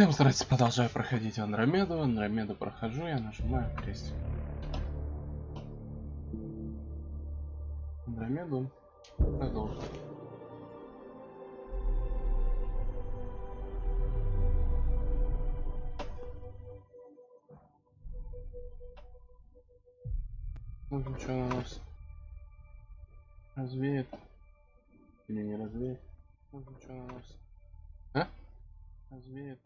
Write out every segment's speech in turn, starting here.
Всем здравствуйте, продолжаю проходить Андромеду. Андромеду прохожу, я нажимаю крестик. Андромеду продолжу. Ну что на нас развеет или не развеет? Ну что на нас? А? Развеет?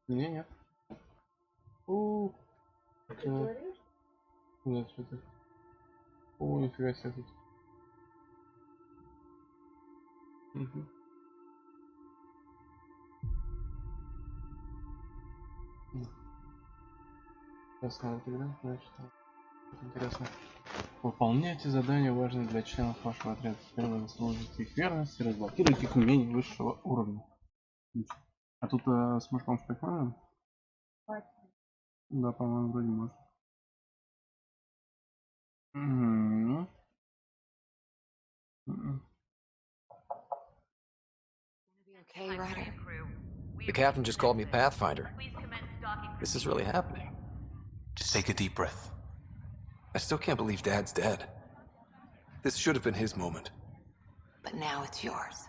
Не, нет. Ты говоришь? Нет, что-то. О, нифига себе тут. Угу. Красная тогда, значит, интересно. Выполняйте задания, важные для членов вашего отряда. Теперь вы заслужите их верность и разблокируйте их умений высшего уровня. А тут с мышком спокойно? Да, по-моему, вроде может. Okay, Ryder. The captain just called me Pathfinder. This is really happening. Just take a deep breath. I still can't believe Dad's dead. This should have been his moment. But now it's yours.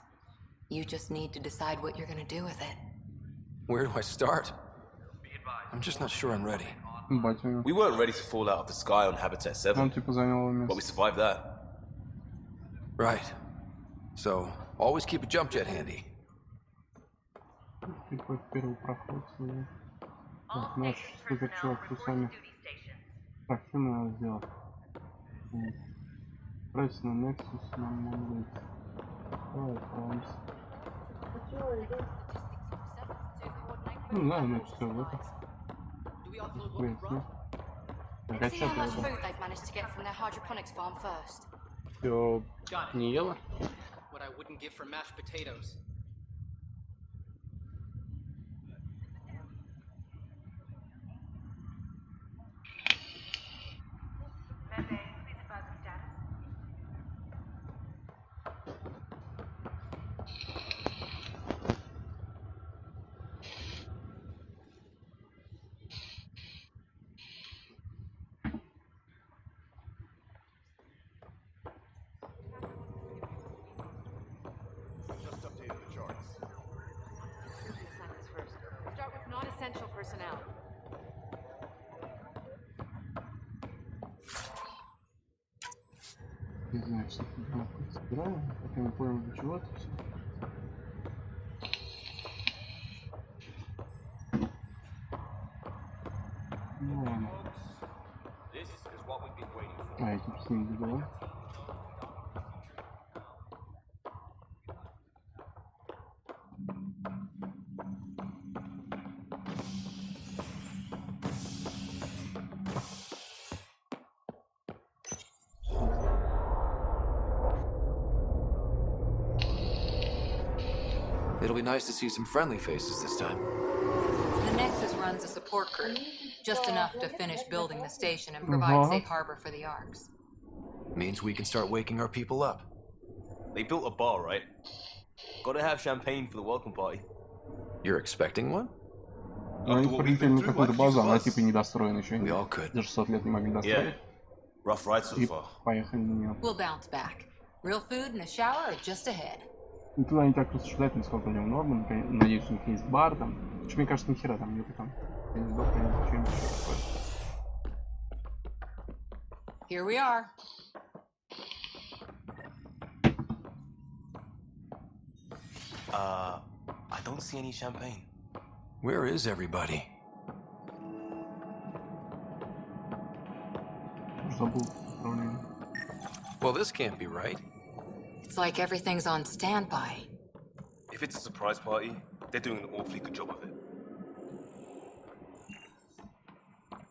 You just need to decide what you're gonna do with it. Where do I start? I'm just not sure I'm ready. We weren't ready to fall out of the sky on Habitat 7, but we survived that. Right. So, always keep a jump jet handy. Так, наш супер чувак с усами. Так, что надо сделать? Отправиться на Nexus, нам могут. Давай отправимся. Ну да, значит все в это. Так, а что ты это? Все не ела? Не знаю, что тут собираю, пока не понял, для чего это все. Ну ладно. А, я теперь с ним забыл. It'll be nice to see some friendly faces this time. The Nexus runs a support crew, just enough to finish building the station and provide safe harbor for the Arks. Means we can start waking our people up. They built a bar, right? Gotta have champagne for the welcome party. You're expecting one? Ну, они прилетели на какую-то базу, она типа недостроена еще. We all could. За 600 лет не могли достроить. Rough ride so И far. поехали на нее. We'll bounce back. Real food and a shower are just ahead. И туда не так рассуждать, насколько у него норма. Надеюсь, у них есть бар там. Потому что, мне кажется, нихера там нету там. Я не сдох, я не знаю, что-нибудь еще такое. Here we are. I don't see any champagne. Where is everybody? Забыл управление. Well, this can't be right. It's like everything's on standby. If it's a surprise party, they're doing an awfully good job of it.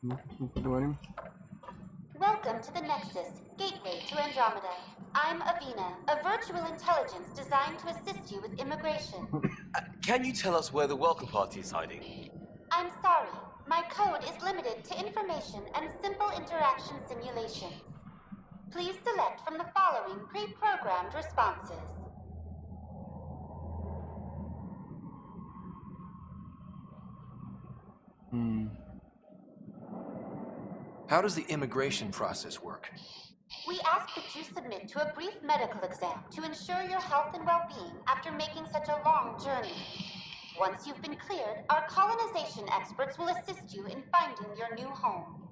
Ну, поговорим. Welcome to the Nexus, gateway to Andromeda. I'm Avina, a virtual intelligence designed to assist you with immigration. Can you tell us where the welcome party is hiding? I'm sorry, my code is limited to information and simple interaction simulations. Please select from the following pre-programmed responses. How does the immigration process work? We ask that you submit to a brief medical exam to ensure your health and well-being after making such a long journey. Once you've been cleared, our colonization experts will assist you in finding your new home.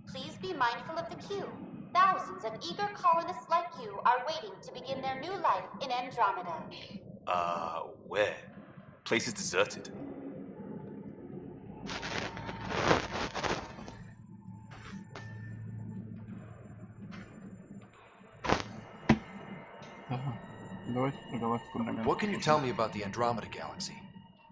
Please be mindful of the queue. Thousands of eager colonists like you are waiting to begin their new life in Andromeda. Where? Place is deserted. Давайте про галактику Andromeda. What can you tell me about the Andromeda galaxy?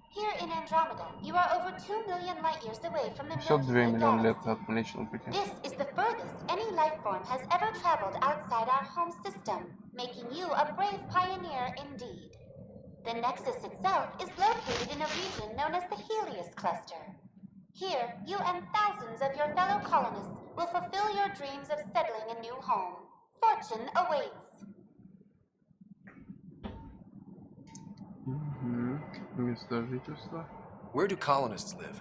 Here in Andromeda, you are over 2 million light years away from the Milky 52 Way миллиона лет galaxy. от Млечного Пути. This is the furthest any life form has ever traveled outside our home system, making you a brave pioneer indeed. The Nexus itself is located in a region known as the Helios Cluster. Here, you and thousands of your fellow colonists will fulfill your dreams of settling a new home. Fortune awaits. Место жительства. Where do colonists live?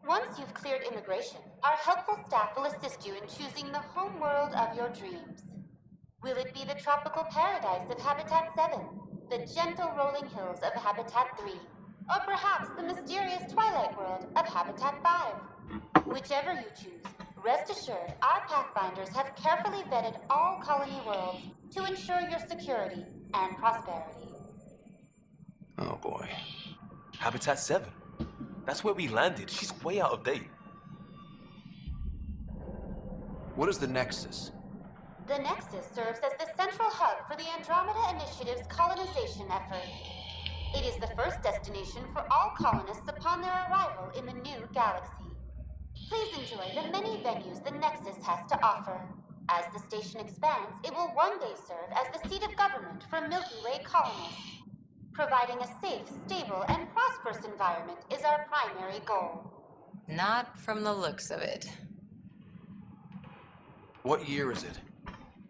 Once you've cleared immigration, our helpful staff will assist you in choosing the home world of your dreams. Will it be the tropical paradise of Habitat 7, the gentle rolling hills of Habitat 3, or perhaps the mysterious twilight world of Habitat 5? Whichever you choose, rest assured our Pathfinders have carefully vetted all colony worlds to ensure your security and prosperity. Oh boy. Habitat 7. That's where we landed. She's way out of date. What is the Nexus? The Nexus serves as the central hub for the Andromeda Initiative's colonization efforts. It is the first destination for all colonists upon their arrival in the new galaxy. Please enjoy the many venues the Nexus has to offer. As the station expands, it will one day serve as the seat of government for Milky Way colonists. Providing a safe, stable, and prosperous environment is our primary goal. Not from the looks of it. What year is it?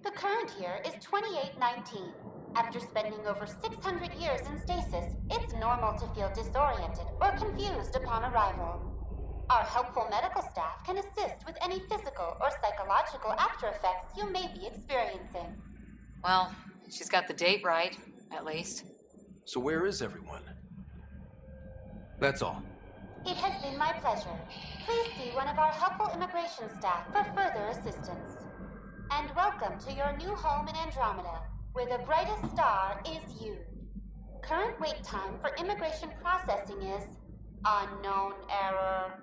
The current year is 2819. After spending over 600 years in stasis, it's normal to feel disoriented or confused upon arrival. Our helpful medical staff can assist with any physical or psychological after effects you may be experiencing. Well, she's got the date right, at least. So where is everyone? That's all. It has been my pleasure. Please see one of our helpful immigration staff for further assistance. And welcome to your new home in Andromeda, where the brightest star is you. Current wait time for immigration processing is unknown error.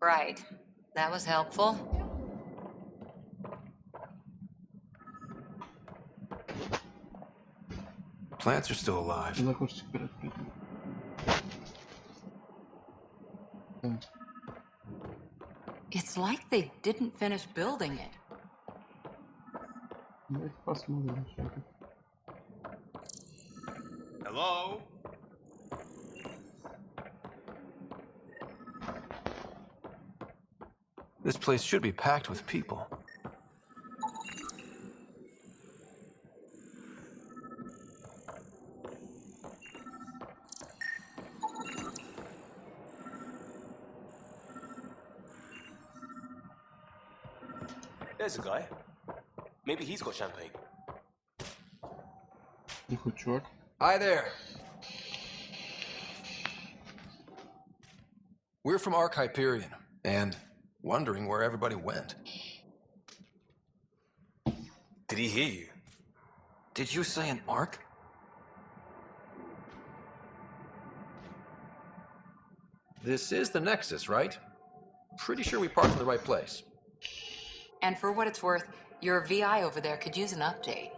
Right. That was helpful. Plants are still alive. Захочешь теперь открыть. It's like they didn't finish building it. Давайте посмотрим, что это. Hello? This place should be packed with people. There's a guy. Maybe he's got champagne. Тихо, чувак. Hi there. We're from Ark Hyperion, and wondering where everybody went. Did he hear you? Did you say an Ark? This is the Nexus, right? Pretty sure we parked in the right place. And for what it's worth, your VI over there could use an update.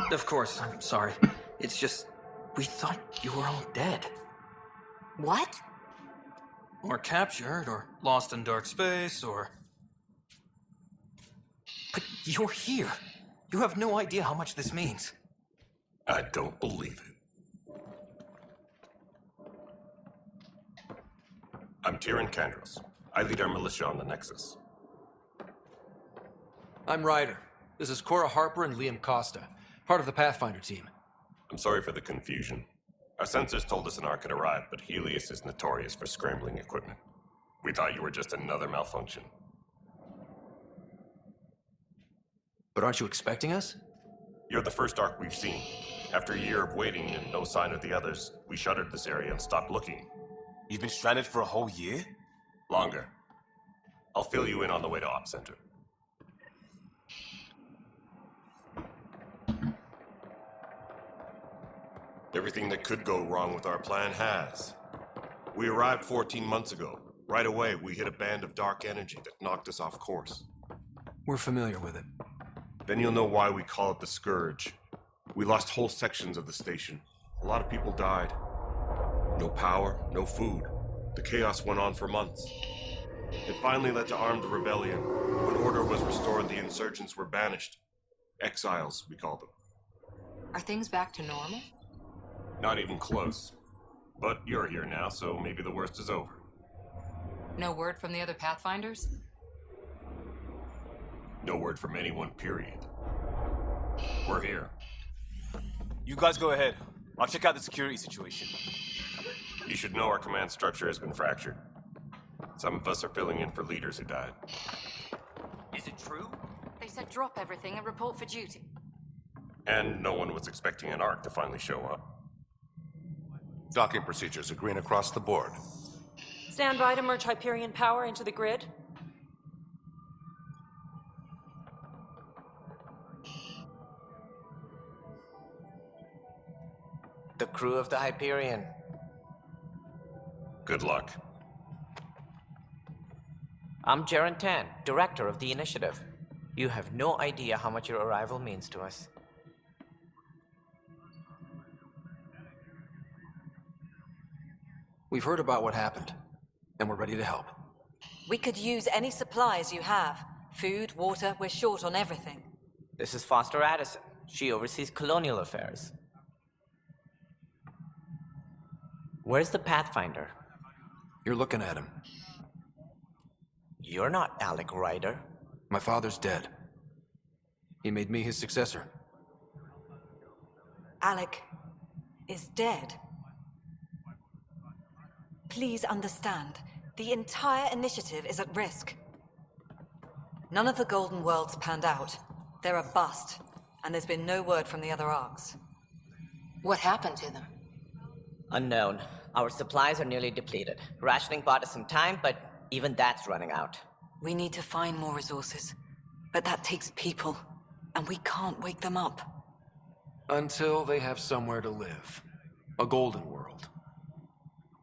Of course, I'm sorry. It's just, we thought you were all dead. What? Or captured, or lost in dark space, or... But you're here. You have no idea how much this means. I don't believe it. I'm Tyrion Kandros. I lead our militia on the Nexus. I'm Ryder. This is Cora Harper and Liam Costa, part of the Pathfinder team. I'm sorry for the confusion. Our sensors told us an Ark had arrived, but Helios is notorious for scrambling equipment. We thought you were just another malfunction. But aren't you expecting us? You're the first Ark we've seen. After a year of waiting and no sign of the others, we shuttered this area and stopped looking. You've been stranded for a whole year? Longer. I'll fill you in on the way to Op Center. Everything that could go wrong with our plan has. We arrived 14 months ago. Right away, we hit a band of dark energy that knocked us off course. We're familiar with it. Then you'll know why we call it the Scourge. We lost whole sections of the station. A lot of people died. No power, no food. The chaos went on for months. It finally led to armed rebellion. When order was restored, the insurgents were banished. Exiles, we call them. Are things back to normal? Not even close. But you're here now, so maybe the worst is over. No word from the other Pathfinders? No word from anyone, period. We're here. You guys go ahead. I'll check out the security situation. You should know our command structure has been fractured. Some of us are filling in for leaders who died. Is it true? They said drop everything and report for duty. And no one was expecting an Ark to finally show up. Docking procedures are green across the board. Stand by to merge Hyperion power into the grid. The crew of the Hyperion. Good luck. I'm Jaren Tan, director of the initiative. You have no idea how much your arrival means to us. We've heard about what happened, and we're ready to help. We could use any supplies you have. Food, water, we're short on everything. This is Foster Addison. She oversees colonial affairs. Where's the Pathfinder? You're looking at him. You're not Alec Ryder. My father's dead. He made me his successor. Alec is dead. Please understand, the entire initiative is at risk. None of the Golden Worlds panned out. They're a bust, and there's been no word from the other Arks. What happened to them? Unknown. Our supplies are nearly depleted. Rationing bought us some time, but even that's running out. We need to find more resources, but that takes people, and we can't wake them up. Until they have somewhere to live. A golden world.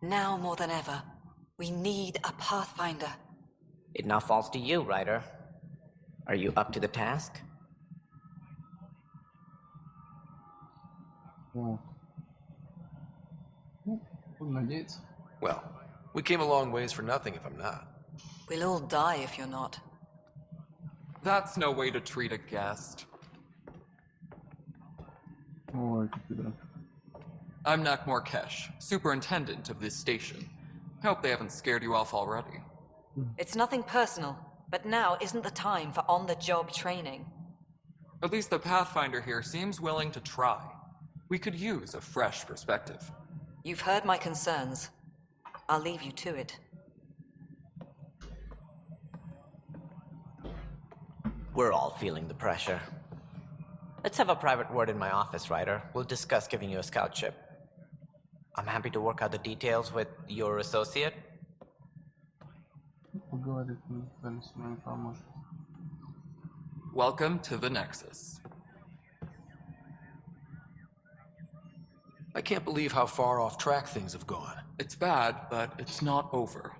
Now more than ever, we need a Pathfinder. It now falls to you, Ryder. Are you up to the task? Well, we came a long ways for nothing if I'm not. We'll all die if you're not. That's no way to treat a guest. I'm Nak Morkesh, superintendent of this station. Hope they haven't scared you off already. It's nothing personal, but now isn't the time for on-the-job training. At least the Pathfinder here seems willing to try. We could use a fresh perspective. You've heard my concerns. I'll leave you to it. We're all feeling the pressure. Let's have a private word in my office, Ryder. We'll discuss giving you a scout ship. I'm happy to work out the details with your associate. Welcome to the Nexus. I can't believe how far off track things have gone. It's bad, but it's not over.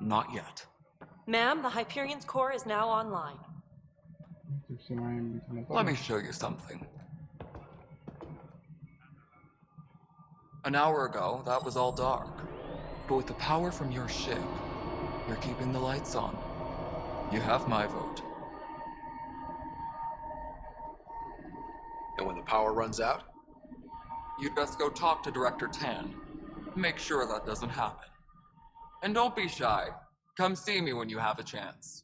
Not yet. Ma'am, the Hyperion's core is now online. Let me show you something. An hour ago, that was all dark. But with the power from your ship, you're keeping the lights on. You have my vote. And when the power runs out? You'd best go talk to Director Tan. Make sure that doesn't happen. And don't be shy. Come see me when you have a chance.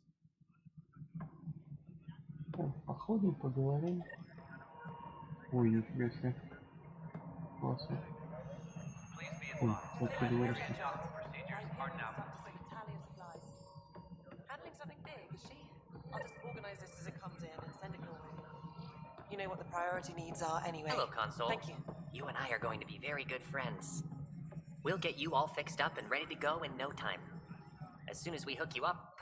Походим, поговорим. Ой, нифига себе. Классно. Ой, вот ты говоришь. organize this as it comes in and send it your way. You know what the priority needs are anyway. Hello, Console. Thank you. You and I are going to be very good friends. We'll get you all fixed up and ready to go in no time. As soon as we hook you up.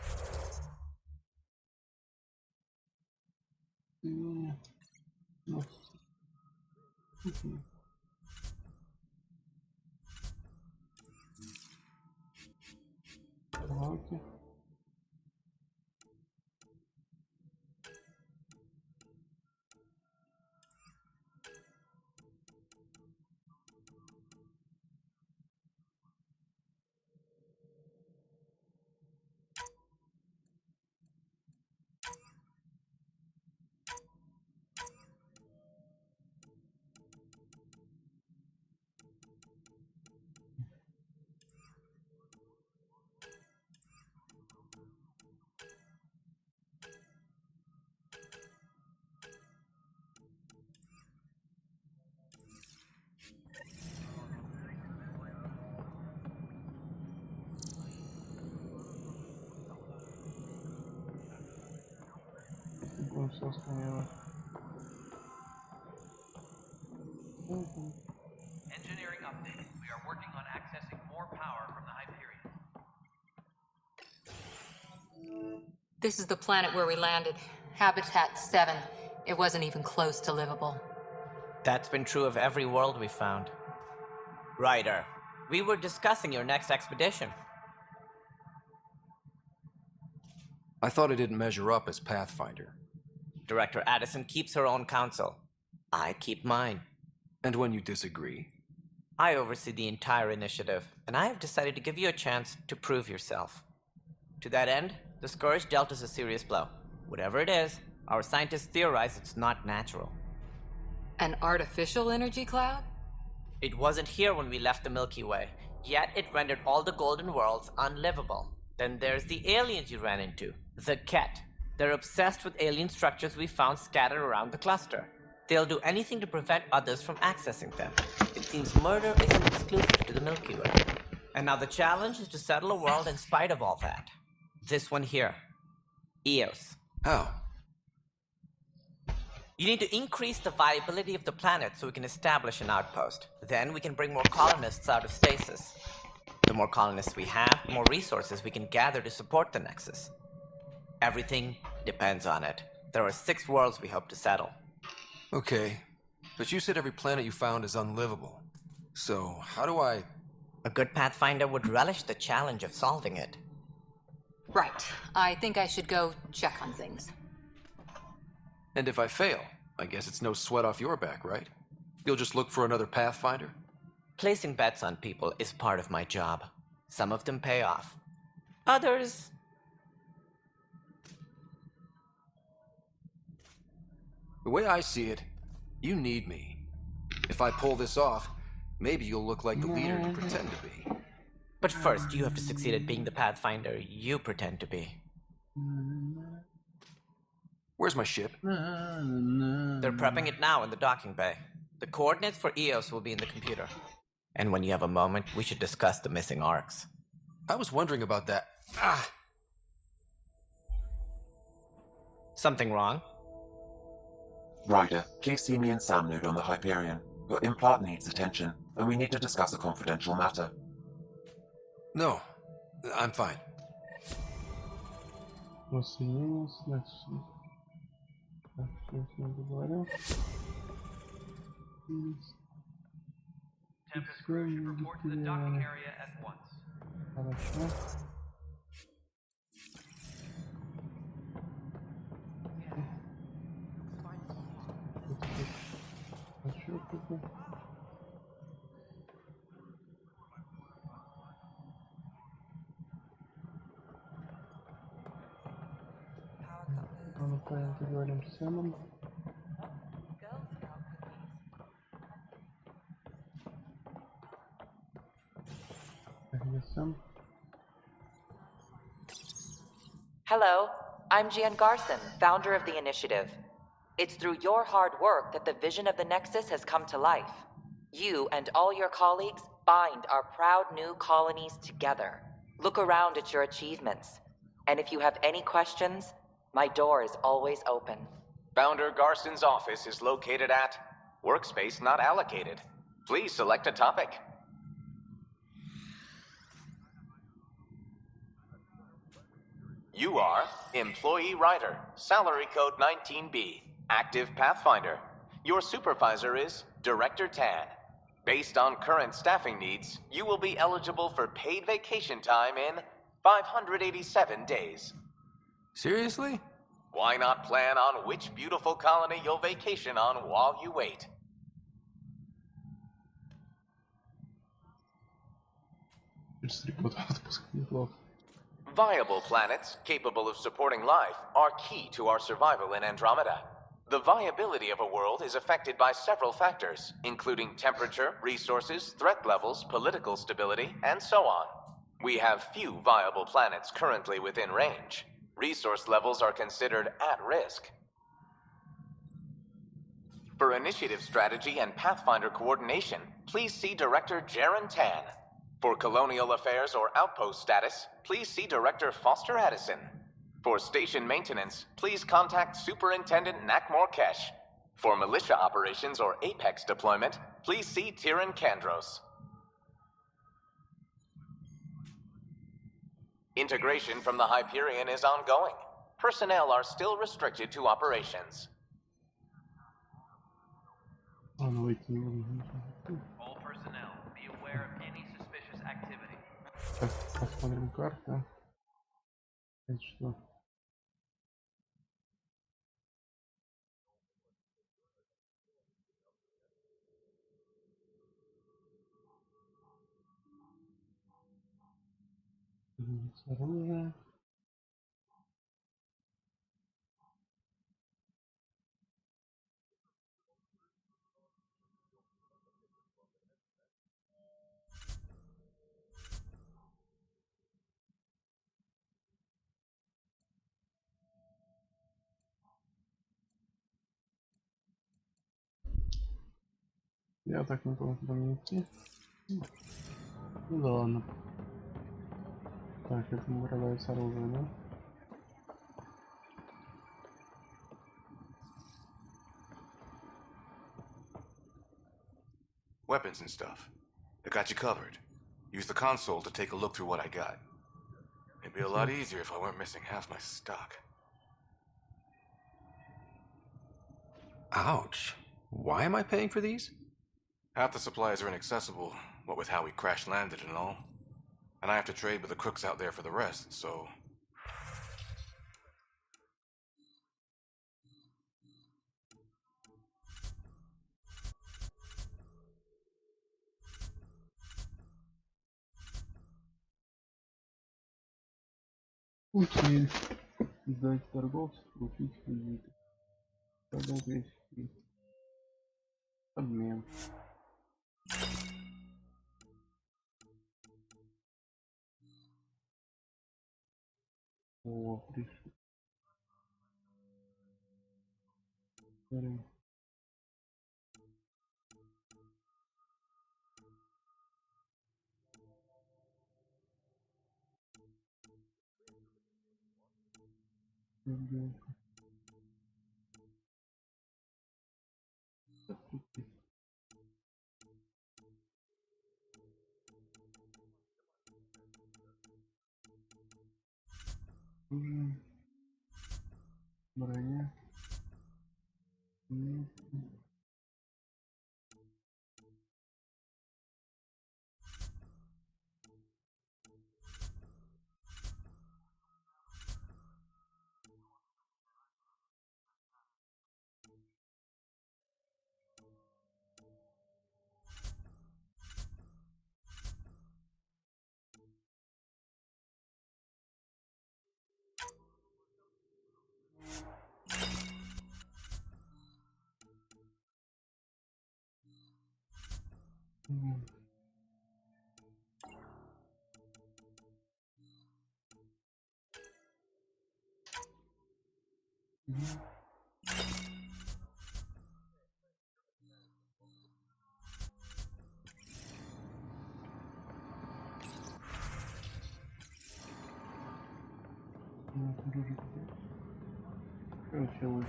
Okay. Engineering update. We are working on accessing more power from the Hyperion. This is the planet where we landed. Habitat 7. It wasn't even close to livable. That's been true of every world we found. Ryder, we were discussing your next expedition. I thought it didn't measure up as Pathfinder. Director Addison keeps her own counsel. I keep mine. And when you disagree? I oversee the entire initiative, and I have decided to give you a chance to prove yourself. To that end, the Scourge dealt us a serious blow. Whatever it is, our scientists theorize it's not natural. An artificial energy cloud? It wasn't here when we left the Milky Way, yet it rendered all the golden worlds unlivable. Then there's the aliens you ran into, the Ket. They're obsessed with alien structures we found scattered around the cluster. They'll do anything to prevent others from accessing them. It seems murder isn't exclusive to the Milky Way. And now the challenge is to settle a world in spite of all that. This one here. Eos. How? You need to increase the viability of the planet so we can establish an outpost. Then we can bring more colonists out of stasis. The more colonists we have, the more resources we can gather to support the Nexus. Everything depends on it. There are 6 worlds we hope to settle. Okay, but you said every planet you found is unlivable. So, how do I... A good Pathfinder would relish the challenge of solving it. Right. I think I should go check on things. And if I fail, I guess it's no sweat off your back, right? You'll just look for another Pathfinder? Placing bets on people is part of my job. Some of them pay off. Others... The way I see it, you need me. If I pull this off, maybe you'll look like the leader you pretend to be. But first, you have to succeed at being the Pathfinder you pretend to be. Where's my ship? They're prepping it now in the docking bay. The coordinates for Eos will be in the computer. And when you have a moment, we should discuss the missing arcs. I was wondering about that. Something wrong? Ryder, please see me and Sam Node on the Hyperion. Your implant needs attention, and we need to discuss a confidential matter. No, I'm fine. Tempest crew should report to the docking area at once. Говорим с Сэмом. Hello, I'm Jan Garson, founder of the initiative. It's through your hard work that the vision of the Nexus has come to life. You and all your colleagues bind our proud new colonies together. Look around at your achievements. And if you have any questions, My door is always open. Founder Garson's office is located at workspace not allocated. Please select a topic. You are Employee Writer, Salary Code 19B, Active Pathfinder. Your supervisor is Director Tan. Based on current staffing needs, you will be eligible for paid vacation time in 587 days. Seriously? Why not plan on which beautiful colony you'll vacation on while you wait? Viable planets capable of supporting life are key to our survival in Andromeda. The viability of a world is affected by several factors, including temperature, resources, threat levels, political stability, and so on. We have few viable planets currently within range. Resource levels are considered at risk. For initiative strategy and Pathfinder coordination, please see Director Jaren Tan. For colonial affairs or outpost status, please see Director Foster Addison. For station maintenance, please contact Superintendent Nakmor Kesh. For militia operations or Apex deployment, please see Tyran Kandros. Integration from the Hyperion is ongoing. Personnel are still restricted to operations. All personnel, be aware of any suspicious activity. Так, посмотрим карту. Это что? Оружие. Я так не помню, куда мне идти. Ну да ладно. Так, это не продается оружие, да? Weapons and stuff. I got you covered. Use the console to take a look through what I got. It'd be a lot easier if I weren't missing half my stock. Ouch. Why am I paying for these? Half the supplies are inaccessible, what with how we crash-landed and all. And I have to trade with the crooks out there for the rest, so... Окей. Сдать торговцу, купить кредиты. Продать вещи. Обмен. О, пришли. Броня. Короче, лучше.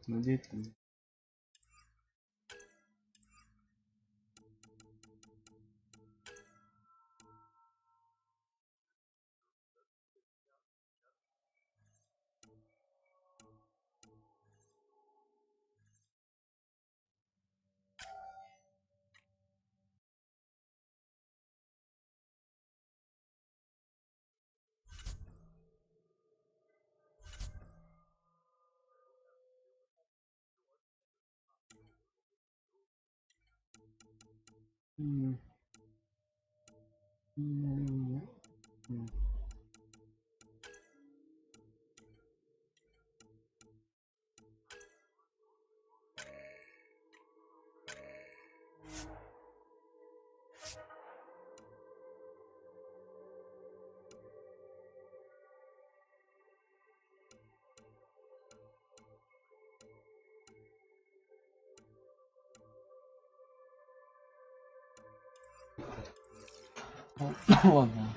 Надеюсь, ладно.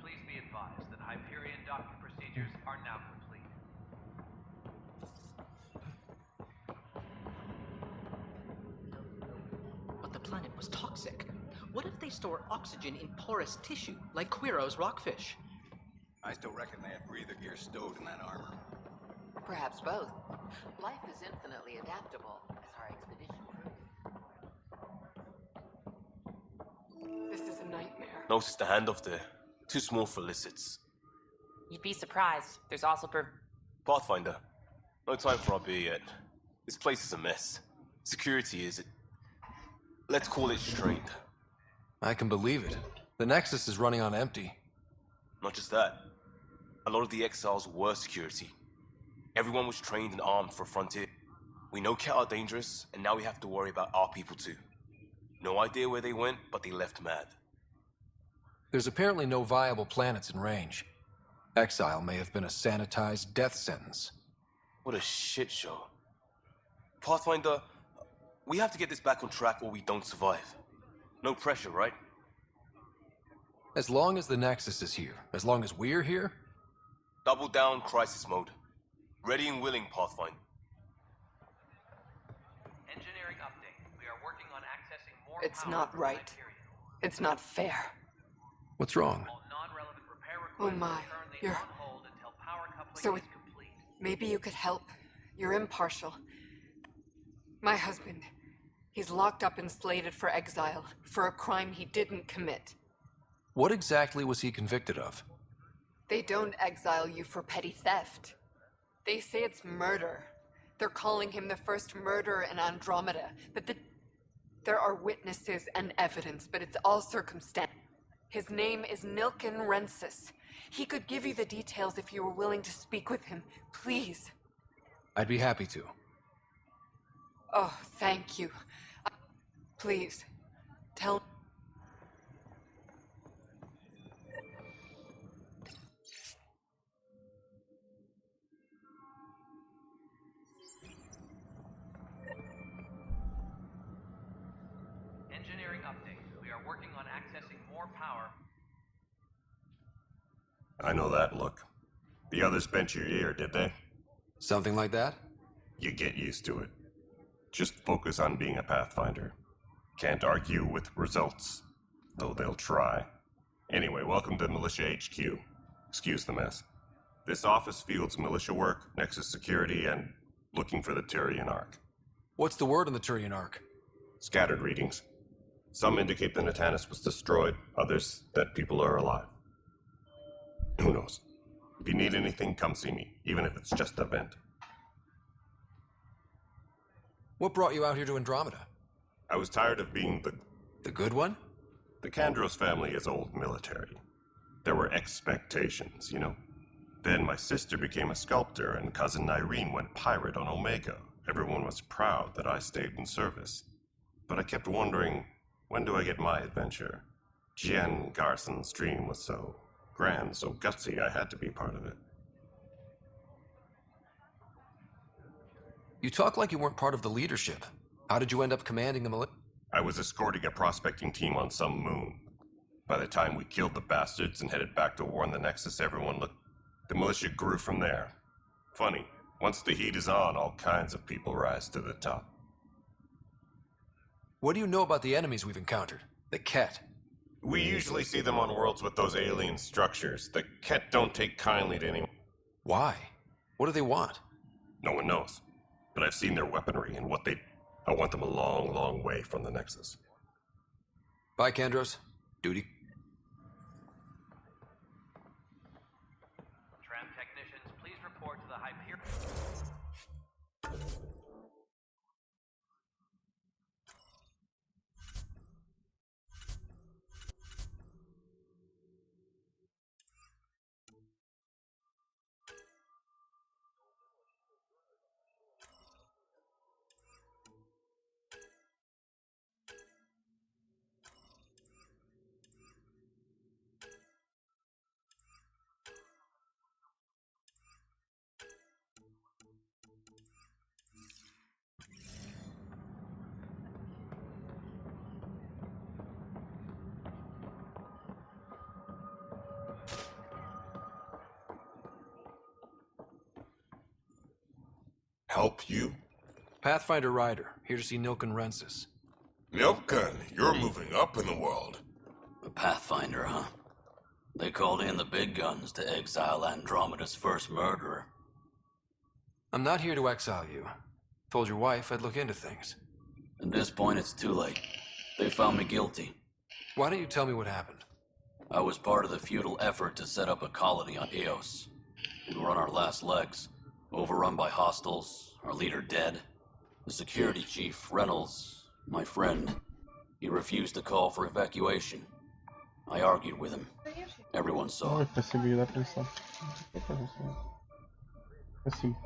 Please be advised that Hyperion docking procedures are now complete. But the planet was toxic. What if they store oxygen in porous tissue, like Quiro's rockfish? I still reckon they had breather gear stowed in that armor. Perhaps both. Life is infinitely adaptable, as our expedition proved. This is a nightmare. Notice the handoff there. Too small for lizards. You'd be surprised. There's also Pathfinder. No time for our beer yet. This place is a mess. Security is... let's call it strained. I can believe it. The Nexus is running on empty. Not just that. A lot of the exiles were security. Everyone was trained and armed for Frontier. We know Cat are dangerous, and now we have to worry about our people too. No idea where they went, but they left mad. There's apparently no viable planets in range. Exile may have been a sanitized death sentence. What a shit show. Pathfinder, we have to get this back on track or we don't survive. No pressure, right? As long as the Nexus is here, as long as we're here... Double down crisis mode. Ready and willing, Pathfinder. Engineering update. We are working on accessing more It's power not from right. Hyperion. It's not fair. What's wrong? All non-relevant repair Oh requests my, are currently you're... on hold until power coupling So is complete. maybe you could help. You're impartial. My husband, he's locked up and slated for exile for a crime he didn't commit. What exactly was he convicted of? They don't exile you for petty theft. They say it's murder. They're calling him the first murderer in Andromeda, but there are witnesses and evidence, but it's all circumstantial. His name is Nilken Rensis. He could give you the details if you were willing to speak with him. Please. I'd be happy to. Oh, thank you. Please, tell... Engineering update. We are working on accessing more power. I know that look. The others bent your ear, did they? Something like that? You get used to it. Just focus on being a Pathfinder. Can't argue with results, though they'll try. Anyway, welcome to Militia HQ. Excuse the mess. This office fields militia work, Nexus security, and looking for the Turian Ark. What's the word on the Turian Ark? Scattered readings. Some indicate the Natanus was destroyed, others that people are alive. Who knows? If you need anything, come see me, even if it's just a vent. What brought you out here to Andromeda? I was tired of being The good one? The Kandros family is old military. There were expectations, you know. Then my sister became a sculptor and cousin Irene went pirate on Omega. Everyone was proud that I stayed in service. But I kept wondering, when do I get my adventure? Jen Garson's dream was so grand, so gutsy, I had to be part of it. You talk like you weren't part of the leadership. How did you end up commanding the I was escorting a prospecting team on some moon. By the time we killed the bastards and headed back to warn the Nexus, everyone looked... The militia grew from there. Funny, once the heat is on, all kinds of people rise to the top. What do you know about the enemies we've encountered? The Ket? We usually see them on worlds with those alien structures. The Ket don't take kindly to anyone. Why? What do they want? No one knows. But I've seen their weaponry and what they... I want them a long, long way from the Nexus. Bye, Kandros. Duty. Tram technicians, please report to the Hyperion. Help you? Pathfinder Ryder, here to see Nilken Rensis. Nilken, you're moving up in the world. A Pathfinder, huh? They called in the big guns to exile Andromeda's first murderer. I'm not here to exile you. Told your wife I'd look into things. At this point, it's too late. They found me guilty. Why don't you tell me what happened? I was part of the futile effort to set up a colony on Eos. We were on our last legs, overrun by hostiles, our leader dead. The security chief, Reynolds, my friend, he refused to call for evacuation. I argued with him. Everyone saw Ой, it. спасибо, еда принесла. Спасибо.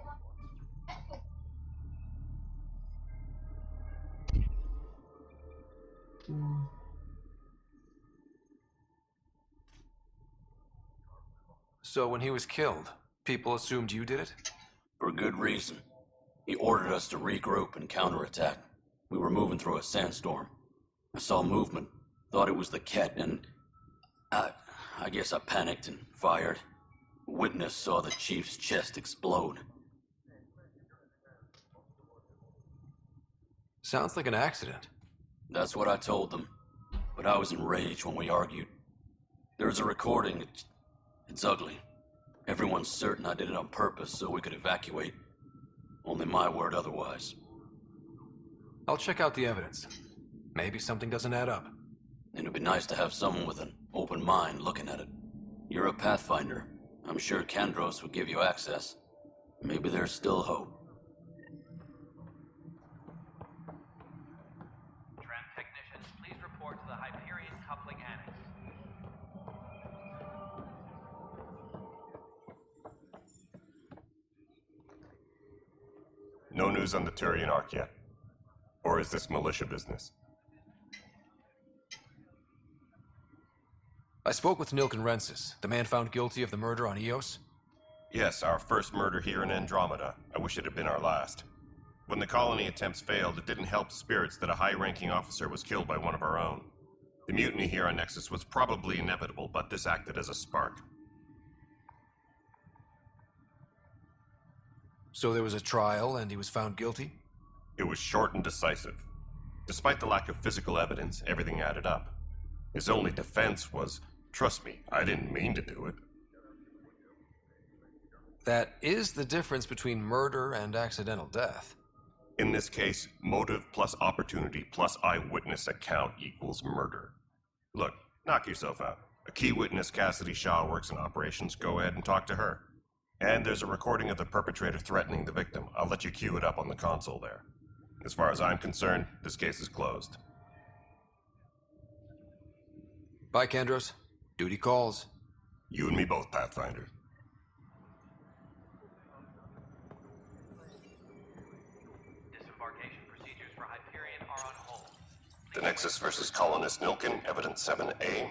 So when he was killed, people assumed you did it? For good reason. He ordered us to regroup and counterattack. We were moving through a sandstorm. I saw movement, thought it was the Ket, and I guess I panicked and fired. A witness saw the chief's chest explode. Sounds like an accident. That's what I told them. But I was enraged when we argued. There's a recording. It's ugly. Everyone's certain I did it on purpose so we could evacuate. Only my word otherwise. I'll check out the evidence. Maybe something doesn't add up. It'd be nice to have someone with an open mind looking at it. You're a Pathfinder. I'm sure Kandros would give you access. Maybe there's still hope. Tram technicians, please report to the Hyperion Coupling Annex. No news on the Turian Ark yet. Or is this militia business? I spoke with Nilken Rensis, the man found guilty of the murder on Eos. Yes, our first murder here in Andromeda. I wish it had been our last. When the colony attempts failed, it didn't help spirits that a high-ranking officer was killed by one of our own. The mutiny here on Nexus was probably inevitable, but this acted as a spark. So there was a trial and he was found guilty? It was short and decisive. Despite the lack of physical evidence, everything added up. His only defense was, trust me, I didn't mean to do it. That is the difference between murder and accidental death. In this case, motive plus opportunity plus eyewitness account equals murder. Look, knock yourself out. A key witness, Cassidy Shaw, works in operations. Go ahead and talk to her. And there's a recording of the perpetrator threatening the victim. I'll let you cue it up on the console there. As far as I'm concerned, this case is closed. Bye, Kandros. Duty calls. You and me both, Pathfinder. Disembarkation procedures for Hyperion are on hold. The Nexus versus Colonist Nilkin, Evidence 7A.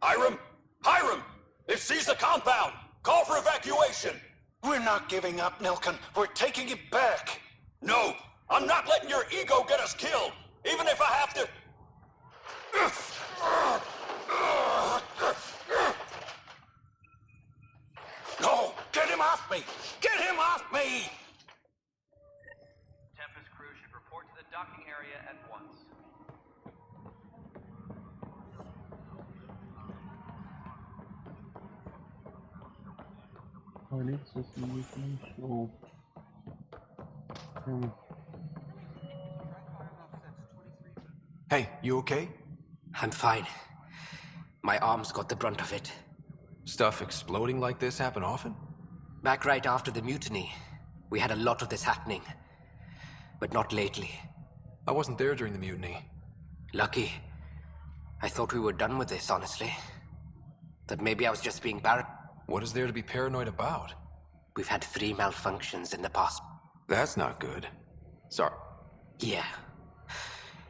Hiram! Hiram! They've seized the compound! Call for evacuation! We're not giving up, Nilkin. We're taking it back. No! I'm not letting your ego get us killed! Even if I have to... No! Get him off me! Get him off me! Tempest crew should report to the docking area at once. Hey, you okay? I'm fine. My arms got the brunt of it. Stuff exploding like this happen often? Back right after the mutiny, we had a lot of this happening. But not lately. I wasn't there during the mutiny. Lucky. I thought we were done with this, honestly. That maybe I was just being paranoid. What is there to be paranoid about? We've had 3 malfunctions in the past. That's not good. Sorry. Yeah.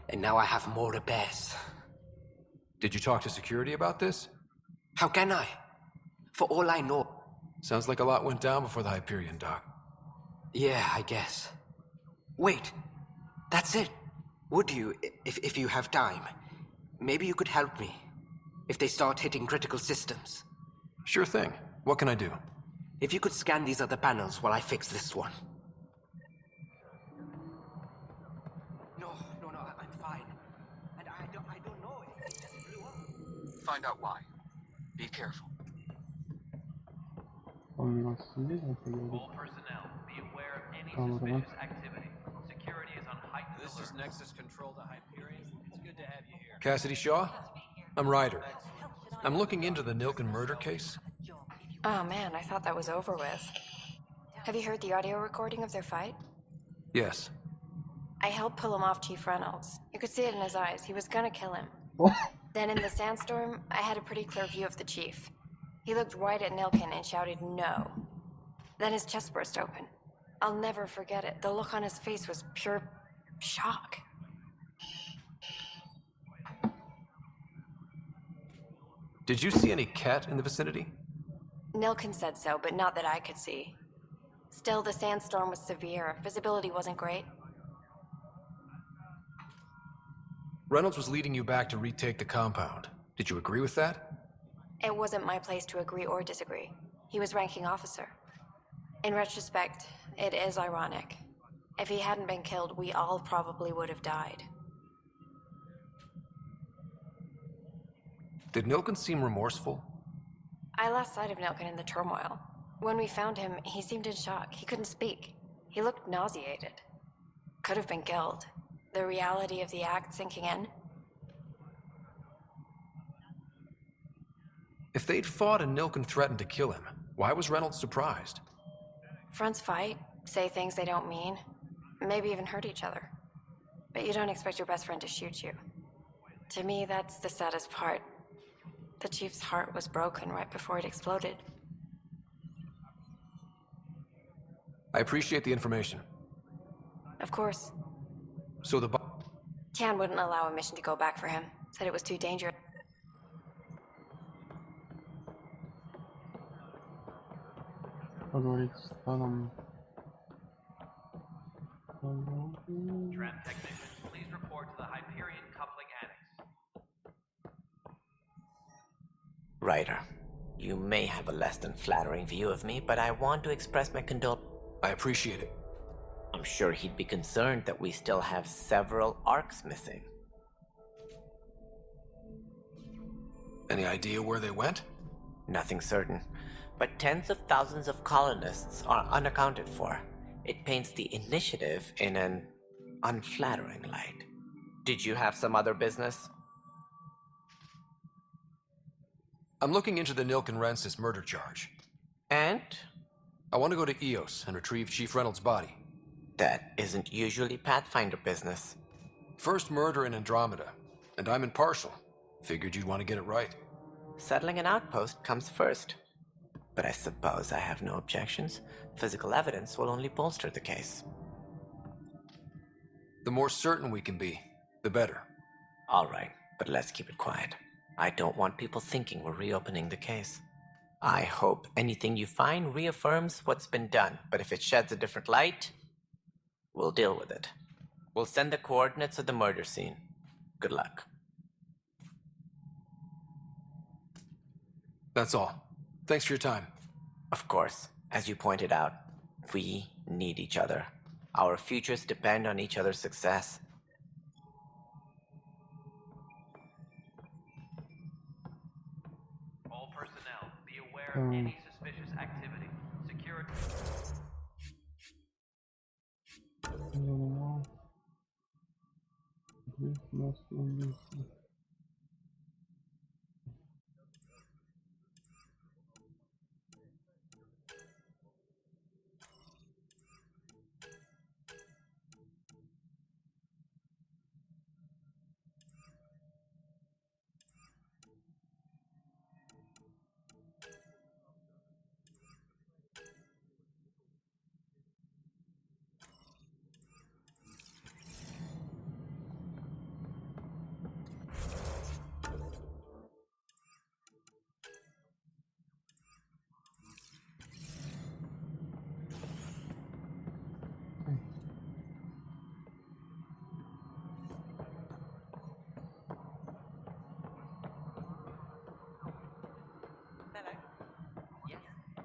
And now I have more repairs. Did you talk to security about this? How can I? For all I know. Sounds like a lot went down before the Hyperion dock. Yeah, I guess. Wait. That's it. Would you, if you have time, maybe you could help me. If they start hitting critical systems. Sure thing. What can I do? If you could scan these other panels while I fix this one. No, I'm fine. And I don't know. It just blew up. Find out why. Be careful. All personnel, be aware of any suspicious activity. Security is on heightened alert. This is Nexus Control to Hyperion. It's good to have you here. Cassidy Shaw? I'm Ryder. I'm looking into the Nilkin murder case. Oh man, I thought that was over with. Have you heard the audio recording of their fight? Yes. I helped pull him off Chief Reynolds. You could see it in his eyes. He was gonna kill him. Then in the sandstorm, I had a pretty clear view of the chief. He looked right at Nilkin and shouted no. Then his chest burst open. I'll never forget it. The look on his face was pure shock. Did you see any cat in the vicinity? Nilkin said so, but not that I could see. Still, the sandstorm was severe. Visibility wasn't great. Reynolds was leading you back to retake the compound. Did you agree with that? It wasn't my place to agree or disagree. He was ranking officer. In retrospect, it is ironic. If he hadn't been killed, we all probably would have died. Did Nilkin seem remorseful? I lost sight of Nilkin in the turmoil. When we found him, he seemed in shock. He couldn't speak. He looked nauseated. Could have been killed. The reality of the act sinking in. If they'd fought and Nilkin threatened to kill him, why was Reynolds surprised? Fronts fight, say things they don't mean, maybe even hurt each other. But you don't expect your best friend to shoot you. To me, that's the saddest part. The chief's heart was broken right before it exploded. I appreciate the information. Of course. So the Tian wouldn't allow a mission to go back for him. Said it was too dangerous. Поговорить с Таном. Tram technicians, please report to the Hyperion coupling annex. Ryder, you may have a less than flattering view of me, but I want to express my condolences. I appreciate it. I'm sure he'd be concerned that we still have several arcs missing. Any idea where they went? Nothing certain, but tens of thousands of colonists are unaccounted for. It paints the initiative in an unflattering light. Did you have some other business? I'm looking into the Nilkin Rensis murder charge. And? I want to go to EOS and retrieve Chief Reynolds' body. That isn't usually Pathfinder business. First murder in Andromeda, and I'm impartial. Figured you'd want to get it right. Settling an outpost comes first. But I suppose I have no objections. Physical evidence will only bolster the case. The more certain we can be, the better. All right, but let's keep it quiet. I don't want people thinking we're reopening the case. I hope anything you find reaffirms what's been done, but if it sheds a different light, we'll deal with it. We'll send the coordinates of the murder scene. Good luck. That's all. Thanks for your time. Of course, as you pointed out, we need each other. Our futures depend on each other's success. All personnel, be aware of any suspicious activity. Security.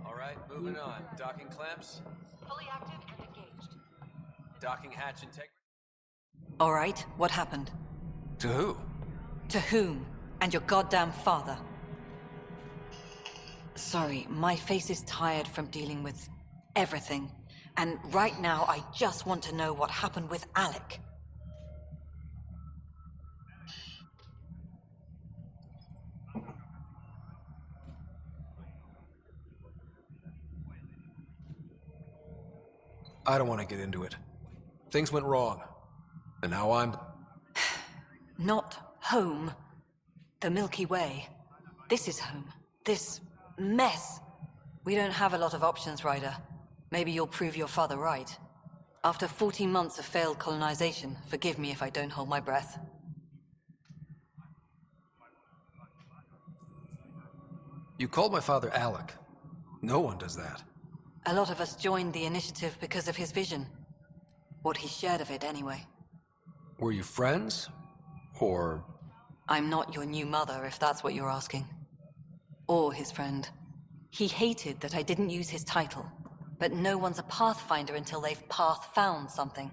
Alright, moving on. Docking clamps? Fully active and engaged. Docking hatch integrity? All right, what happened? To who? To whom? And your goddamn father. Sorry, my face is tired from dealing with everything. And right now, I just want to know what happened with Alec. I don't want to get into it. Things went wrong. And now I'm... Not home. The Milky Way. This is home. This mess. We don't have a lot of options, Ryder. Maybe you'll prove your father right. After 14 months of failed colonization, forgive me if I don't hold my breath. You called my father Alec. No one does that. A lot of us joined the initiative because of his vision. What he shared of it, anyway. Were you friends? Or... I'm not your new mother, if that's what you're asking. Or his friend. He hated that I didn't use his title. But no one's a pathfinder until they've path-found something.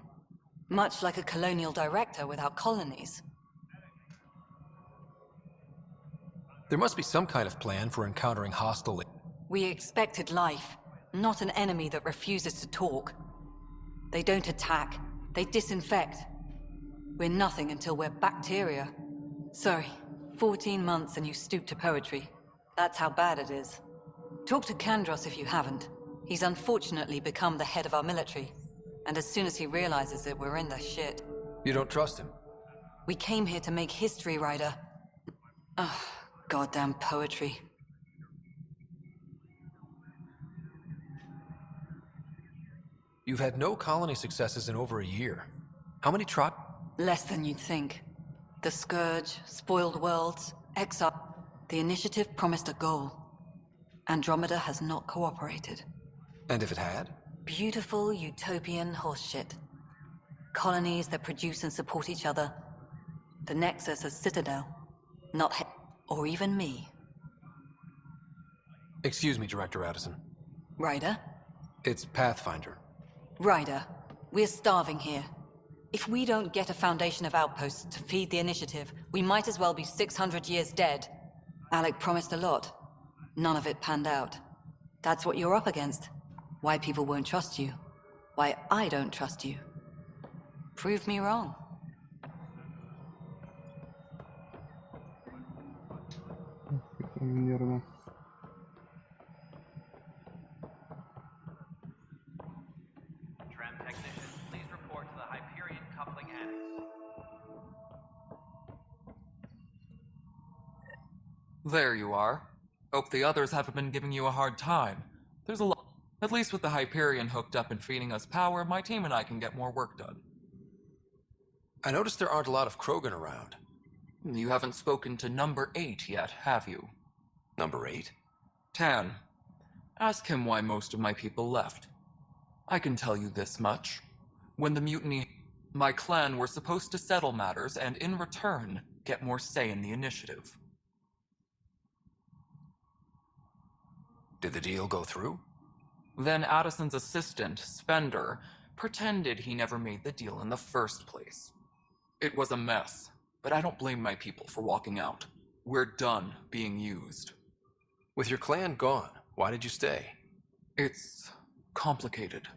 Much like a colonial director without colonies. There must be some kind of plan for encountering hostile... We expected life, not an enemy that refuses to talk. They don't attack, they disinfect. We're nothing until we're bacteria. Sorry, 14 months and you stoop to poetry. That's how bad it is. Talk to Kandros if you haven't. He's unfortunately become the head of our military. And as soon as he realizes it, we're in the shit. You don't trust him? We came here to make history, Ryder. Ugh, goddamn poetry. You've had no colony successes in over a year. How many Less than you'd think. The Scourge, Spoiled Worlds, Exile. The initiative promised a goal. Andromeda has not cooperated. And if it had? Beautiful utopian horseshit. Colonies that produce and support each other. The Nexus as Citadel. Not or even me. Excuse me, Director Addison. Ryder? It's Pathfinder. Ryder, we're starving here. If we don't get a foundation of outposts to feed the initiative, we might as well be 600 years dead. Alec promised a lot. None of it panned out. That's what you're up against. Why people won't trust you. Why I don't trust you. Prove me wrong. Нервно. report to the Hyperion Coupling Annex. There you are. Hope the others haven't been giving you a hard time. There's a lot. At least with the Hyperion hooked up and feeding us power, my team and I can get more work done. I noticed there aren't a lot of Krogan around. You haven't spoken to number 8 yet, have you? Number 8? Tan. Ask him why most of my people left. I can tell you this much. When the mutiny, my clan were supposed to settle matters and in return, get more say in the initiative. Did the deal go through? Then Addison's assistant, Spender, pretended he never made the deal in the first place. It was a mess, but I don't blame my people for walking out. We're done being used. With your clan gone, why did you stay? It's complicated.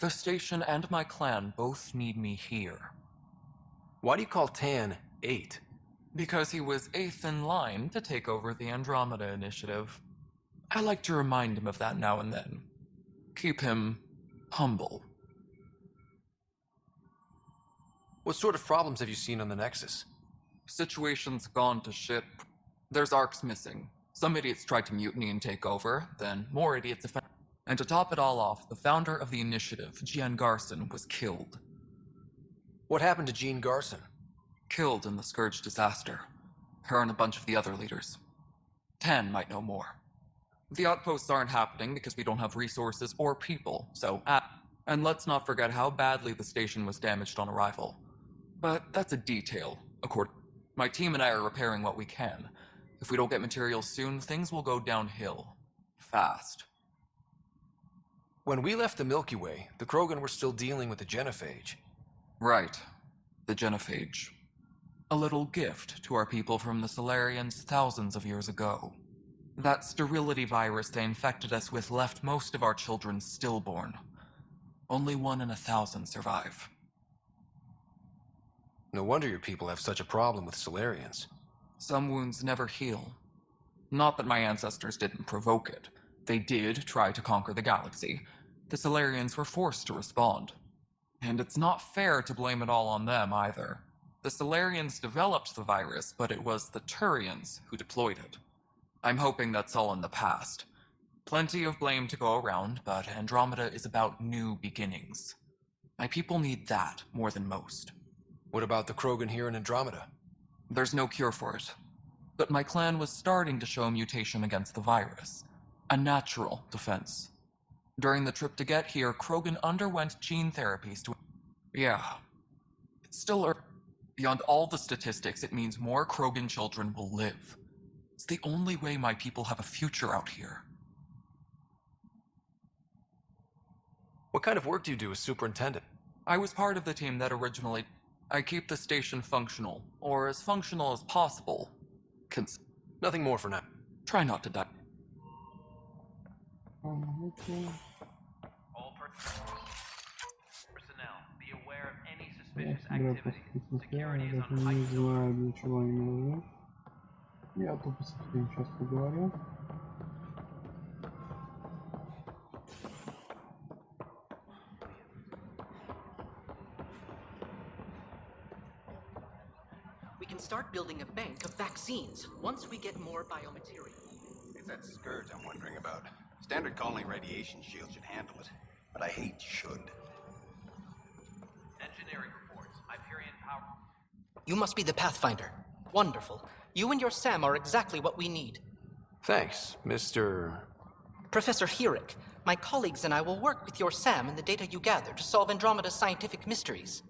The station and my clan both need me here. Why do you call Tan 8? Because he was 8th in line to take over the Andromeda initiative. I like to remind him of that now and then. Keep him humble. What sort of problems have you seen on the Nexus? Situation's gone to shit. There's arcs missing. Some idiots tried to mutiny and take over, then more idiots offended. And to top it all off, the founder of the initiative, Jean Garson, was killed. What happened to Jean Garson? Killed in the Scourge disaster. Her and a bunch of the other leaders. Tan might know more. The outposts aren't happening because we don't have resources or people, so and let's not forget how badly the station was damaged on arrival. But that's a detail, my team and I are repairing what we can. If we don't get materials soon, things will go downhill. Fast. When we left the Milky Way, the Krogan were still dealing with the genophage. Right. The genophage. A little gift to our people from the Solarians thousands of years ago. That sterility virus they infected us with left most of our children stillborn. Only 1 in 1,000 survive. No wonder your people have such a problem with Solarians. Some wounds never heal. Not that my ancestors didn't provoke it. They did try to conquer the galaxy. The Solarians were forced to respond. And it's not fair to blame it all on them either. The Solarians developed the virus, but it was the Turians who deployed it. I'm hoping that's all in the past. Plenty of blame to go around, but Andromeda is about new beginnings. My people need that more than most. What about the Krogan here in Andromeda? There's no cure for it. But my clan was starting to show mutation against the virus. A natural defense. During the trip to get here, Krogan underwent gene therapies to... Yeah. It's still early. Beyond all the statistics, it means more Krogan children will live. It's the only way my people have a future out here. What kind of work do you do as superintendent? I was part of the team that originally... I keep the station functional, or as functional as possible. Nothing more for now. Try not to die. All personnel, be aware of any suspicious activity. Security is on high Не знаю, для чего они мне нужны. Я тупо с этим сейчас поговорю. We can start building a bank of vaccines once we get more biomaterial. It's that scourge I'm wondering about. Standard colony radiation shield should handle it, but I hate should. engineering reports. Hyperion power. You must be the Pathfinder. Wonderful. You and your Sam are exactly what we need. Thanks, Mr. Professor Herrick, my colleagues and I will work with your Sam and the data you gather to solve Andromeda's scientific mysteries.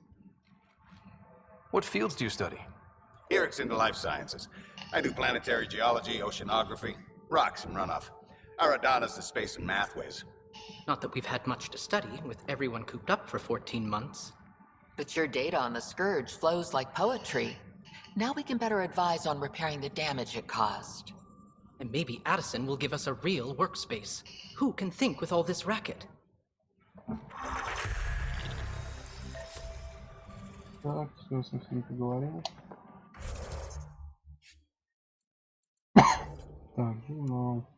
What fields do you study? Herrick's into life sciences. I do planetary geology, oceanography, rocks and runoff. Aradana's the space and math whiz. Not that we've had much to study, with everyone cooped up for 14 months. But your data on the Scourge flows like poetry. Now we can better advise on repairing the damage it caused. And maybe Addison will give us a real workspace. Who can think with all this racket? Так, все, совсем поговорим. Так, журнал.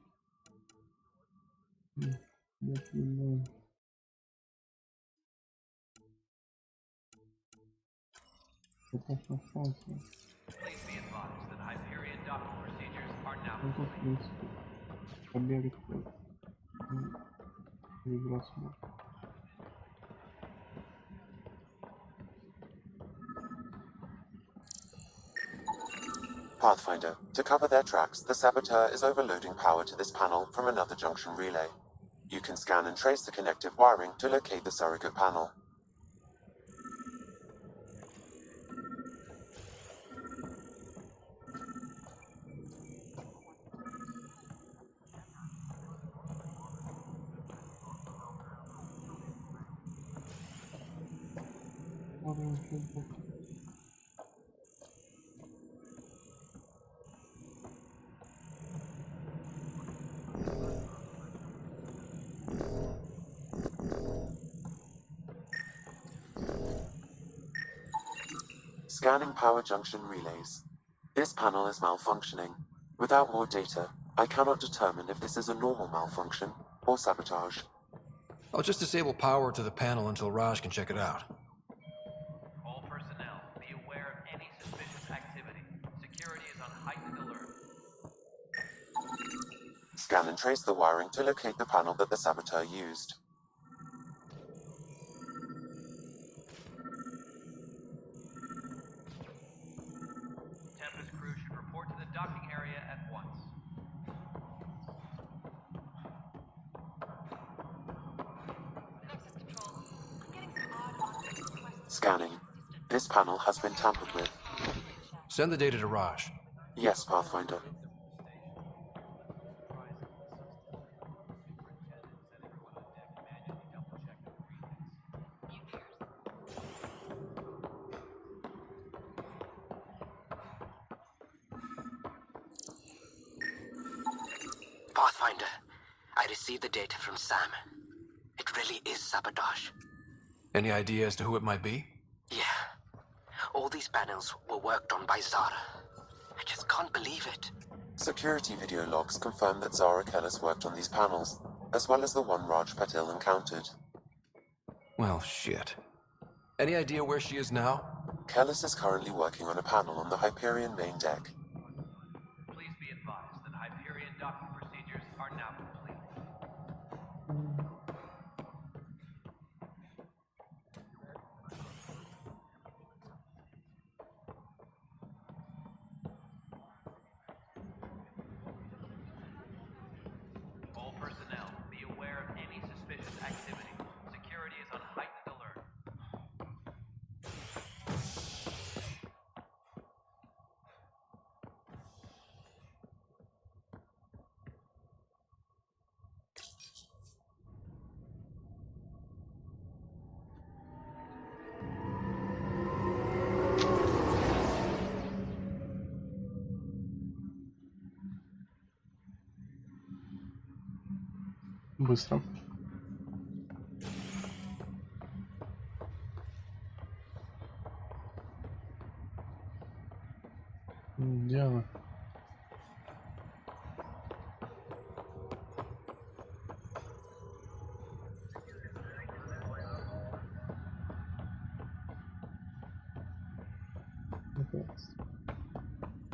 Please be advised that Hyperion docking procedures are now Ну тут, в принципе, побегать перебраться можно. Pathfinder, to cover their tracks, the saboteur is overloading power to this panel from another junction relay. You can scan and trace the connective wiring to locate the surrogate panel. Scanning power junction relays. This panel is malfunctioning. Without more data, I cannot determine if this is a normal malfunction or sabotage. I'll just disable power to the panel until Raj can check it out. all personnel. Be aware of any suspicious activity. Security is on heightened alert. Scan and trace the wiring to locate the panel that the saboteur used. Tempest crew should report to the docking area at once. Scanning. This panel has been tampered with. Send the data to Raj. Yes, Pathfinder. Pathfinder, I received the data from Sam. It really is sabotage. Any idea as to who it might be? Yeah. All these panels were worked on by Zara. I just can't believe it. Security video logs confirm that Zara Kellis worked on these panels, as well as the one Raj Patil encountered. Well, shit. Any idea where she is now? Kellis is currently working on a panel on the Hyperion main deck. Please be advised that Hyperion docking procedures are now complete. All personnel, be aware of any suspicious activity. Security is on heightened alert. Быстро. Где она?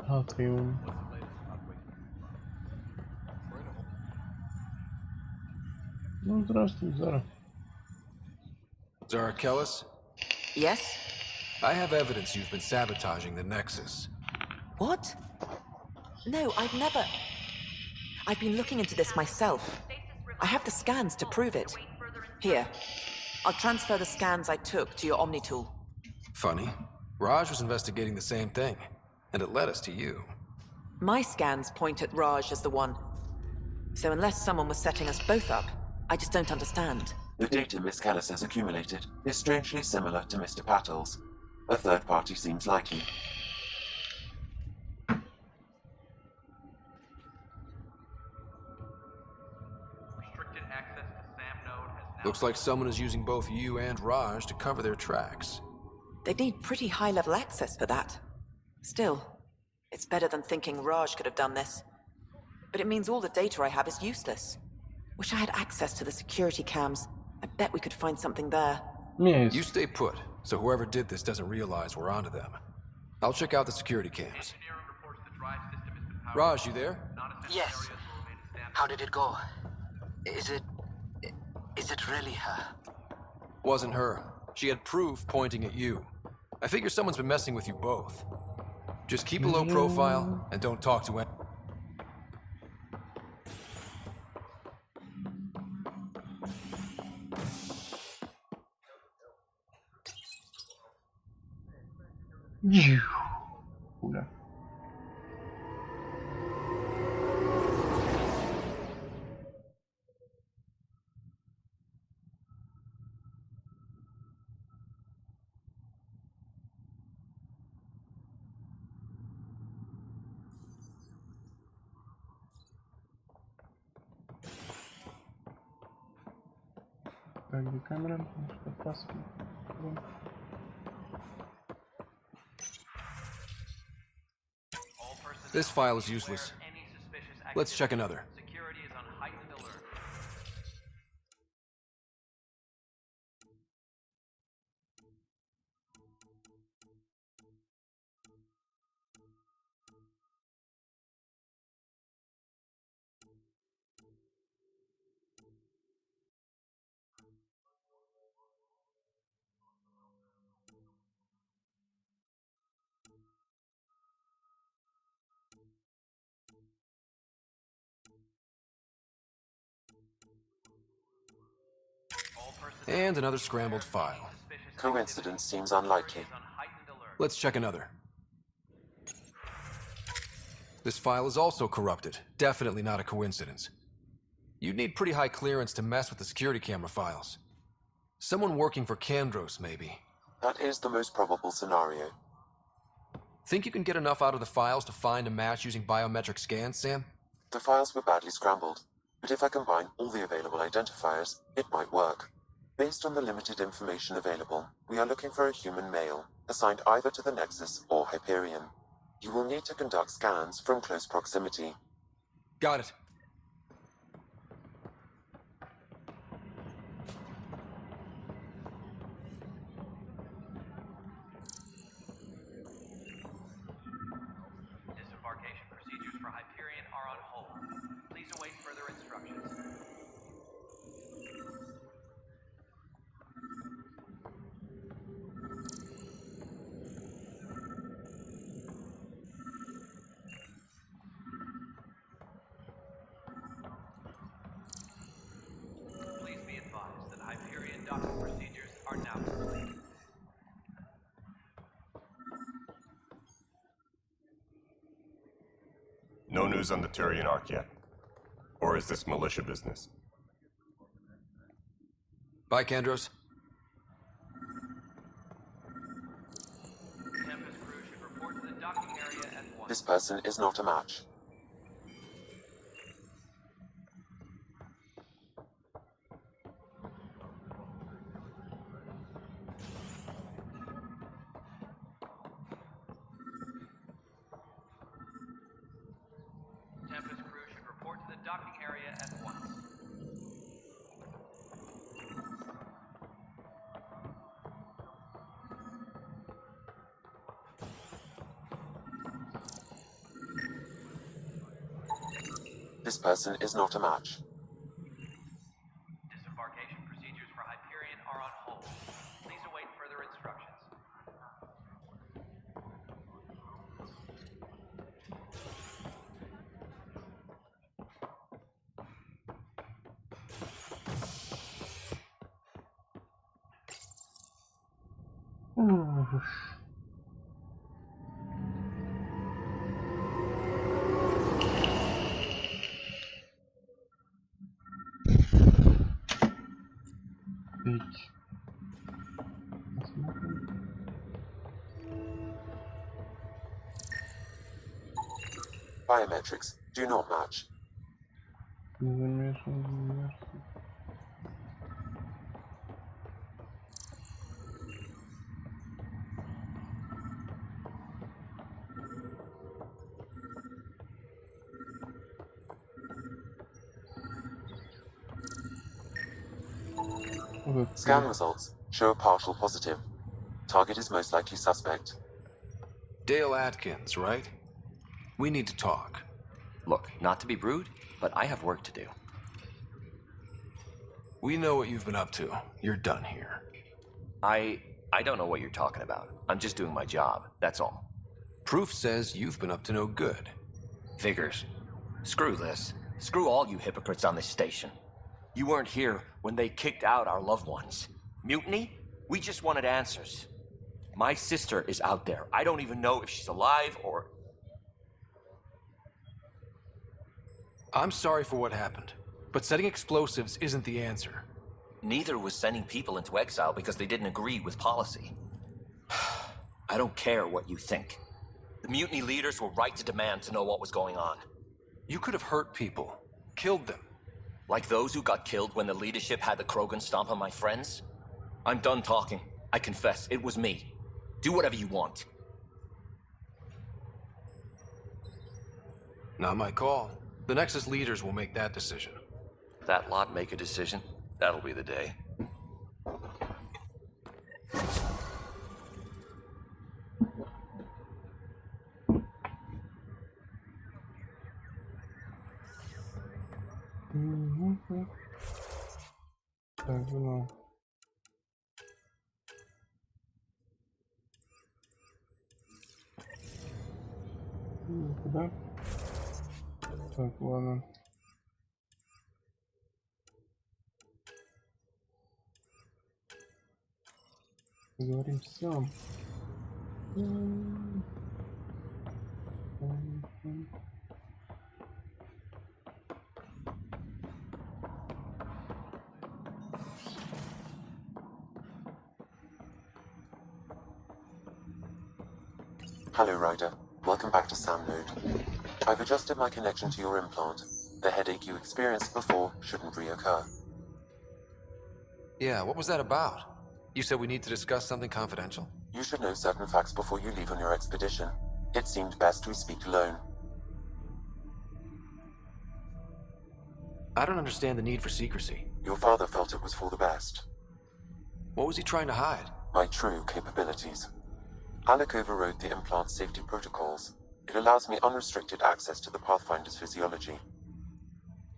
Атриум. Ну, здравствуй, Зара. Zara Kellis? Yes? I have evidence you've been sabotaging the Nexus. What? No, I've never... I've been looking into this myself. I have the scans to prove it. Here. I'll transfer the scans I took to your Omni tool. Funny. Raj was investigating the same thing, and it led us to you. My scans point at Raj as the one. So unless someone was setting us both up, I just don't understand. The data Miss Kellis has accumulated is strangely similar to Mr. Patil's. A third party seems likely. Restricted access to SAM node has now... Looks like someone is using both you and Raj to cover their tracks. They'd need pretty high-level access for that. Still, it's better than thinking Raj could have done this. But it means all the data I have is useless. Wish I had access to the security cams. I bet we could find something there. You stay put, so whoever did this doesn't realize we're onto them. I'll check out the security cams. Raj, you there? Yes. How did it go? Is it really her? Wasn't her. She had proof pointing at you. I figure someone's been messing with you both. Just keep a low profile and don't talk to anyone. Oula. Так, где камера? Может, опасно. This file is useless. Let's check another. And another scrambled file. Coincidence seems unlikely. Let's check another. This file is also corrupted. Definitely not a coincidence. You'd need pretty high clearance to mess with the security camera files. Someone working for Kandros, maybe. That is the most probable scenario. Think you can get enough out of the files to find a match using biometric scans, Sam? The files were badly scrambled, but if I combine all the available identifiers, it might work. Based on the limited information available, we are looking for a human male, assigned either to the Nexus or Hyperion. You will need to conduct scans from close proximity. Got it. Disembarkation procedures for Hyperion are on hold. Please await further instructions. Please be advised that Hyperion docking procedures are now complete. No news on the Turian Ark yet. Or is this militia business? Bye, Kandros. Tempest crew should report to the docking area at once. This person is not a match. Tempest crew should report to the docking area at once. This person is not a match. Disembarkation procedures for Hyperion are on hold. Please await further instructions. Biometrics do not match. Scan results show a partial positive. Target is most likely suspect. Dale Atkins, right? We need to talk. Look, not to be rude, but I have work to do. We know what you've been up to. You're done here. I don't know what you're talking about. I'm just doing my job, that's all. Proof says you've been up to no good. Figures. Screw this. Screw all you hypocrites on this station. You weren't here when they kicked out our loved ones. Mutiny? We just wanted answers. My sister is out there. I don't even know if she's alive or... I'm sorry for what happened, but setting explosives isn't the answer. Neither was sending people into exile because they didn't agree with policy. I don't care what you think. The mutiny leaders were right to demand to know what was going on. You could have hurt people, killed them. Like those who got killed when the leadership had the Krogan stomp on my friends? I'm done talking. I confess, it was me. Do whatever you want. Not my call. The Nexus leaders will make that decision. That lot make a decision? That'll be the day. Так, ну. Куда? Так, ладно. Поговорим с Сем. Hello, Ryder. Welcome back to Sam Node. I've adjusted my connection to your implant. The headache you experienced before shouldn't reoccur. Yeah, what was that about? You said we need to discuss something confidential? You should know certain facts before you leave on your expedition. It seemed best we speak alone. I don't understand the need for secrecy. Your father felt it was for the best. What was he trying to hide? My true capabilities. Alec overrode the implant's safety protocols. It allows me unrestricted access to the Pathfinder's physiology.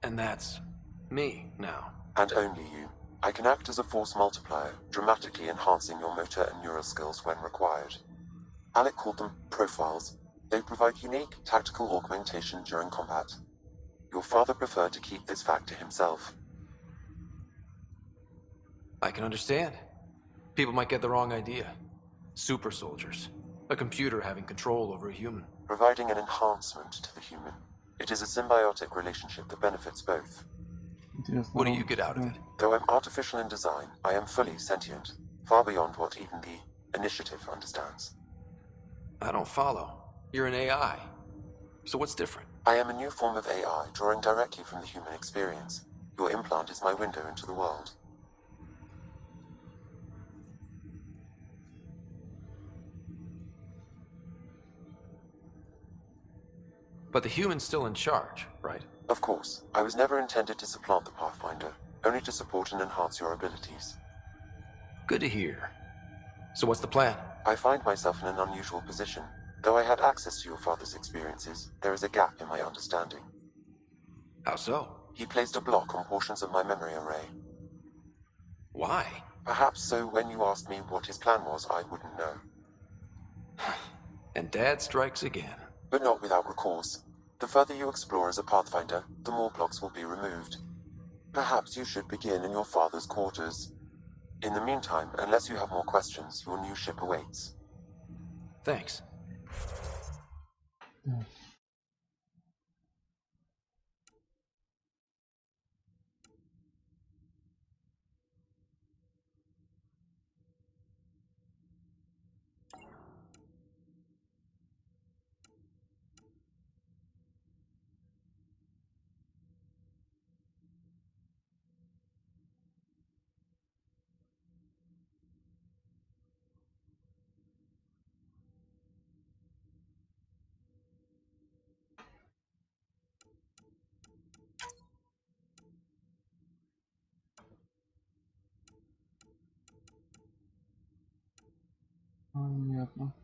And that's me now. And only you. I can act as a force multiplier, dramatically enhancing your motor and neural skills when required. Alec called them profiles. They provide unique tactical augmentation during combat. Your father preferred to keep this fact to himself. I can understand. People might get the wrong idea. Super soldiers. A computer having control over a human. Providing an enhancement to the human. It is a symbiotic relationship that benefits both. What do you get out of it? Though I'm artificial in design, I am fully sentient, far beyond what even the Initiative understands. I don't follow. You're an AI. So what's different? I am a new form of AI, drawing directly from the human experience. Your implant is my window into the world. But the human's still in charge, right? Of course. I was never intended to supplant the Pathfinder, only to support and enhance your abilities. Good to hear. So what's the plan? I find myself in an unusual position. Though I had access to your father's experiences, there is a gap in my understanding. How so? He placed a block on portions of my memory array. Why? Perhaps so when you asked me what his plan was, I wouldn't know. And Dad strikes again. But not without recourse. The further you explore as a Pathfinder, the more blocks will be removed. Perhaps you should begin in your father's quarters. In the meantime, unless you have more questions, your new ship awaits. Thanks. Понятно.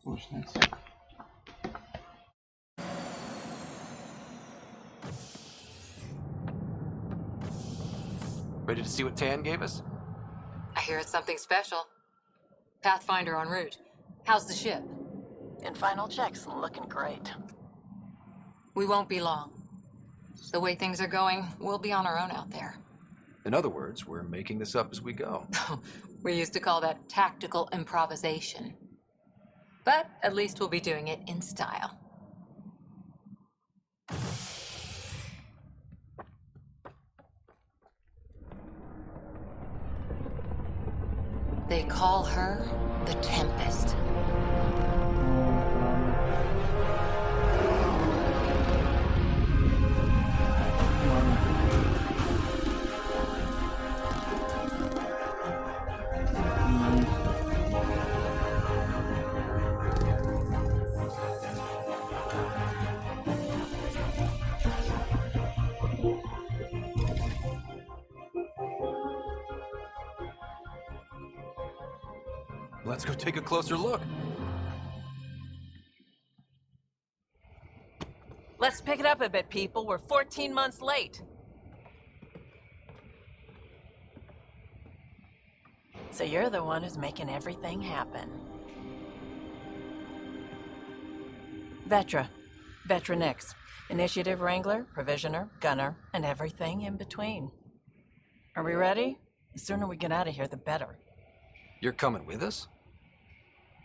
Точный отсек. Ready to see what Tan gave us? I hear it's something special. Pathfinder en route. How's the ship? In final checks, looking great. We won't be long. The way things are going, we'll be on our own out there. In other words, we're making this up as we go. We used to call that tactical improvisation. But at least we'll be doing it in style. They call her the Tempest. Let's go take a closer look. Let's pick it up a bit, people. We're 14 months late. So you're the one who's making everything happen. Vetra. Vetra Nix. Initiative Wrangler, Provisioner, Gunner, and everything in between. Are we ready? The sooner we get out of here, the better. You're coming with us?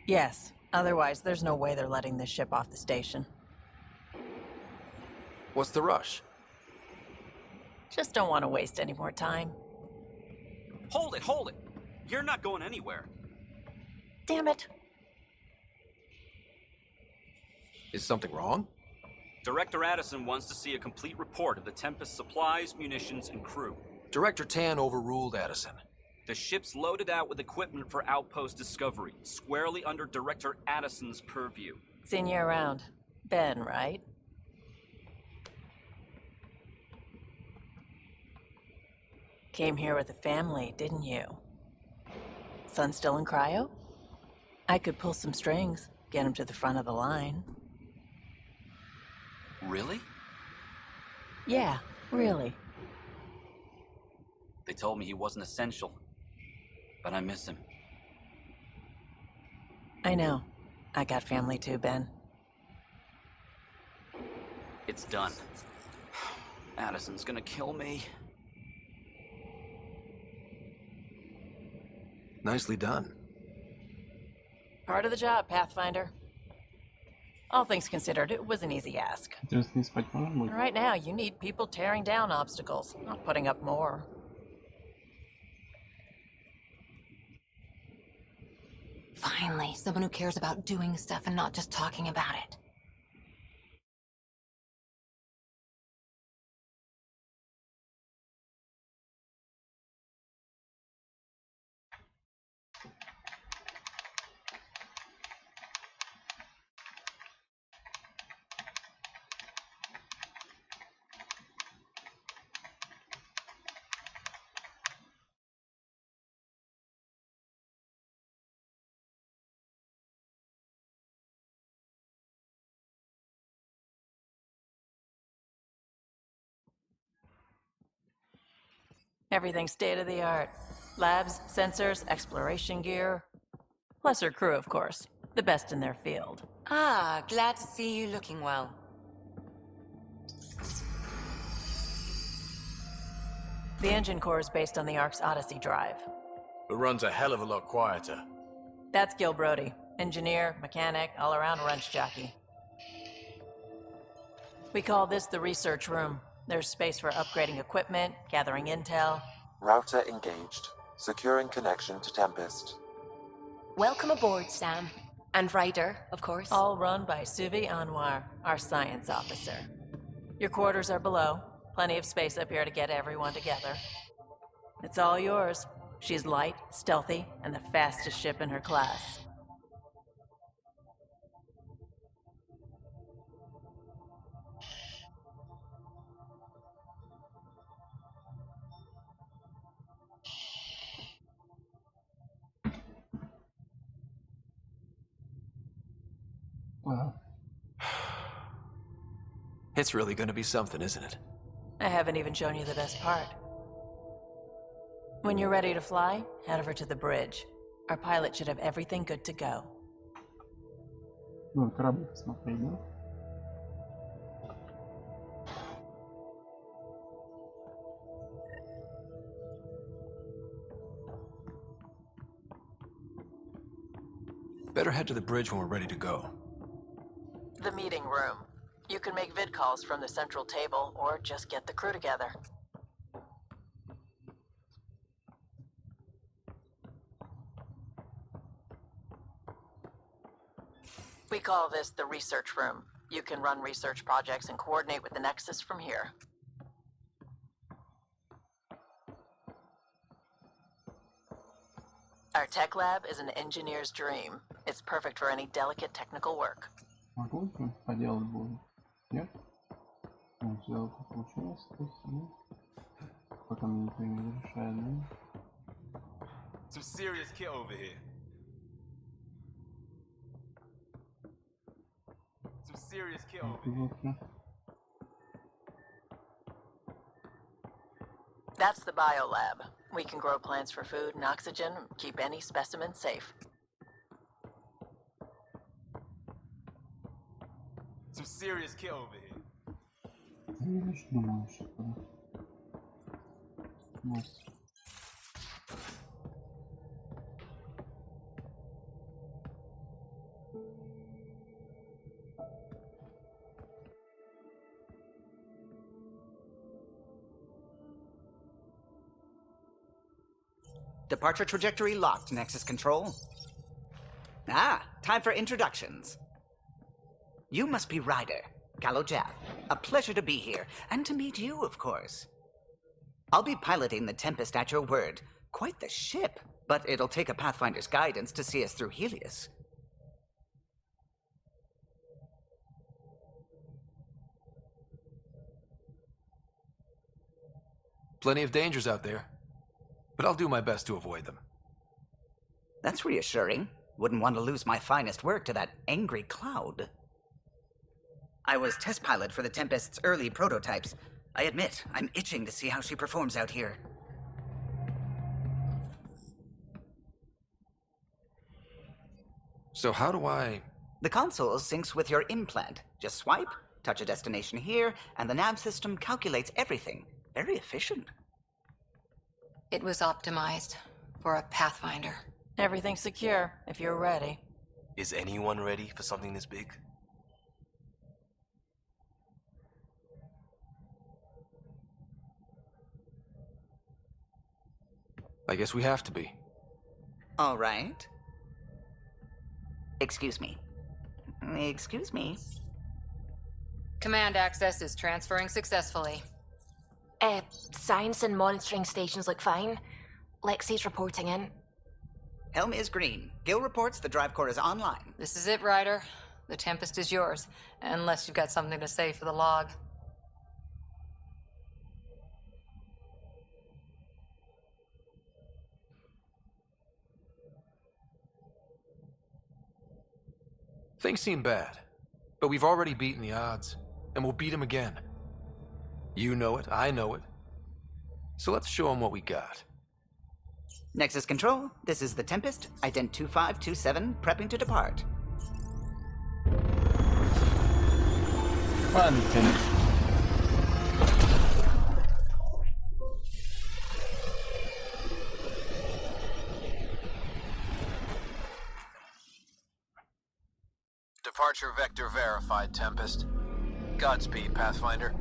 Yes. Otherwise, there's no way they're letting this ship off the station. What's the rush? Just don't want to waste any more time. Hold it, hold it! You're not going anywhere. Damn it. Is something wrong? Director Addison wants to see a complete report of the Tempest's supplies, munitions, and crew. Director Tan overruled Addison. The ship's loaded out with equipment for outpost discovery, squarely under Director Addison's purview. Seen you around. Ben, right? Came here with a family, didn't you? Son still in cryo? I could pull some strings, get him to the front of the line. Really? Yeah, really. They told me he wasn't essential, but I miss him. I know. I got family too, Ben. It's done. Addison's gonna kill me. Nicely done. Part of the job, Pathfinder. All things considered, it was an easy ask. Интересно, не спать можно будет? Right now, you need people tearing down obstacles, not putting up more. Finally, someone who cares about doing stuff and not just talking about it. Everything's state-of-the-art. Labs, sensors, exploration gear. Plus her crew, of course. The best in their field. Ah, glad to see you looking well. The engine core is based on the Ark's Odyssey drive. It runs a hell of a lot quieter. That's Gil Brody. Engineer, mechanic, all-around wrench jockey. We call this the research room. There's space for upgrading equipment, gathering intel. Router engaged. Securing connection to Tempest. Welcome aboard, Sam. And Ryder, of course. All run by Suvi Anwar, our science officer. Your quarters are below. Plenty of space up here to get everyone together. It's all yours. She's light, stealthy, and the fastest ship in her class. Wow. It's really gonna be something, isn't it? I haven't even shown you the best part. When you're ready to fly, head over to the bridge. Our pilot should have everything good to go. Ну, корабль посмотреть, да? Better head to the bridge when we're ready to go. The meeting room. You can make vid calls from the central table, or just get the crew together. We call this the research room. You can run research projects and coordinate with the Nexus from here. Our tech lab is an engineer's dream. It's perfect for any delicate technical work. Могу что-нибудь поделать буду? Нет? Ну, сделал, как получилось, то есть, нет. Пока мне никто не решает, да? Some serious kit over here. Some serious kit over here. That's the biolab. We can grow plants for food and oxygen, keep any specimen safe. Some serious kit over here. Я лишь думаю, что... Вот. Departure trajectory locked, Nexus Control. Ah, time for introductions. You must be Ryder, Gallo Jaff. A pleasure to be here, and to meet you, of course. I'll be piloting the Tempest at your word. Quite the ship, but it'll take a Pathfinder's guidance to see us through Helios. Plenty of dangers out there, but I'll do my best to avoid them. That's reassuring. Wouldn't want to lose my finest work to that angry cloud. I was test pilot for the Tempest's early prototypes. I admit, I'm itching to see how she performs out here. So how do I... The console syncs with your implant. Just swipe, touch a destination here, and the nav system calculates everything. Very efficient. It was optimized for a Pathfinder. Everything's secure, if you're ready. Is anyone ready for something this big? I guess we have to be. All right. Excuse me. Excuse me. Command access is transferring successfully. Science and monitoring stations look fine. Lexi's reporting in. Helm is green. Gil reports the drive core is online. This is it, Ryder. The Tempest is yours, unless you've got something to say for the log. Things seem bad, but we've already beaten the odds, and we'll beat them again. You know it, I know it. So let's show them what we got. Nexus Control, this is the Tempest, ident 2527, prepping to depart. Departure vector verified, Tempest. Godspeed, Pathfinder.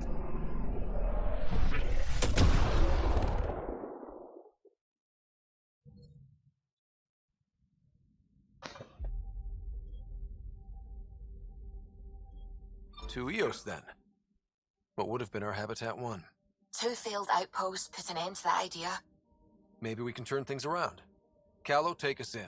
To EOS, then. What would have been our Habitat 1. 2 failed outposts put an end to that idea. Maybe we can turn things around. Callow, take us in.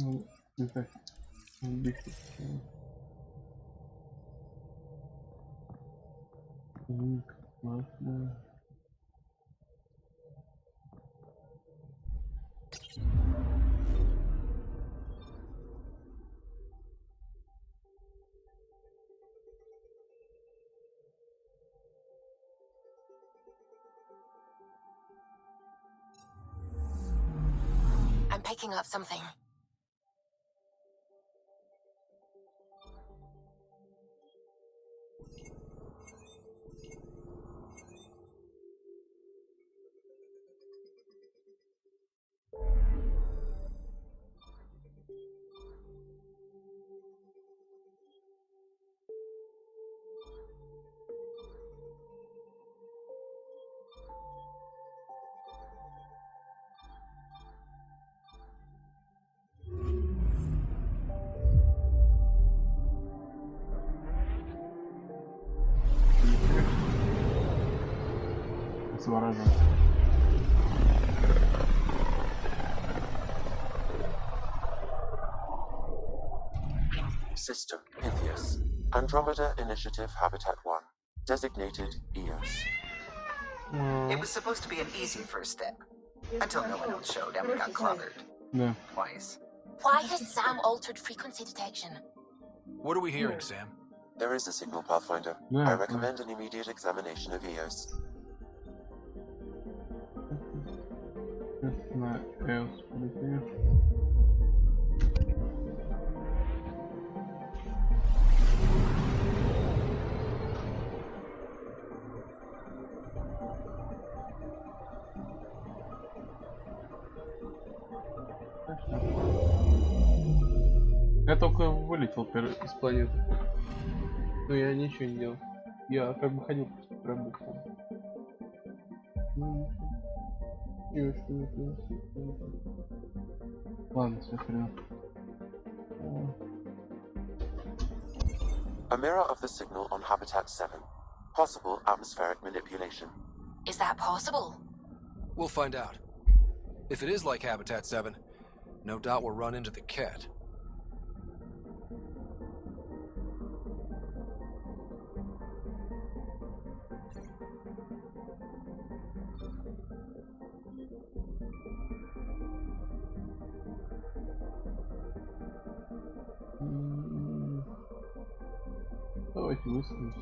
Ну, это бесит. Классно. I'm picking up something. Завораживает. System Pythias. Andromeda Initiative Habitat 1. Designated EOS. It was supposed to be an easy first step. Until no one else showed and we got clobbered. Yeah. Twice. Why has Sam altered frequency detection? What are we hearing, Sam? There is a signal, Pathfinder. Yeah. I recommend an immediate examination of EOS. That's not else полетели. Я только вылетел из планеты. Но я ничего не делал. Я как бы ходил просто по работе. Ладно, все хрена. A mirror of the signal on Habitat 7. Possible atmospheric manipulation. Is that possible? We'll find out. If it is like Habitat 7, no doubt we'll run into the cat. Давайте высунемся.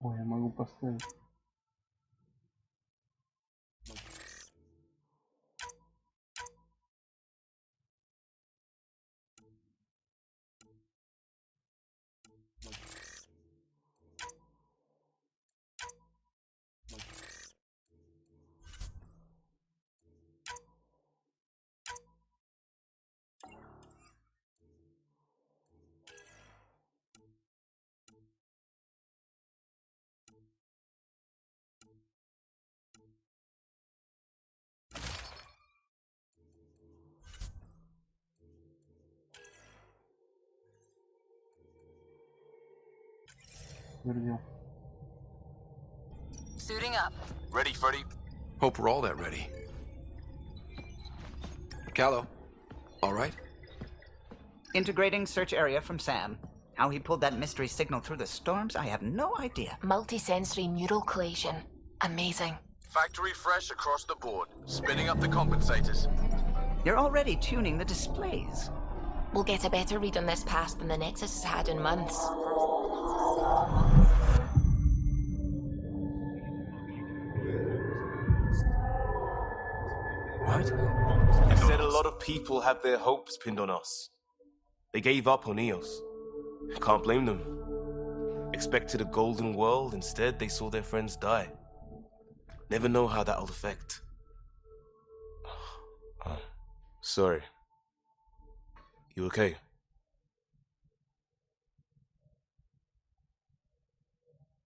Ой, я могу поставить. Вернем. Suiting up. Ready, Freddy? Hope we're all that ready. Callow, all right? Integrating search area from Sam. How he pulled that mystery signal through the storms, I have no idea. Multi-sensory neural collation. Amazing. Factory fresh across the board. Spinning up the compensators. You're already tuning the displays. We'll get a better read on this pass than the Nexus has had in months. What? You said a lot of people had their hopes pinned on us. They gave up on EOS. Can't blame them. Expected a golden world, instead they saw their friends die. Never know how that'll affect. Sorry. You okay?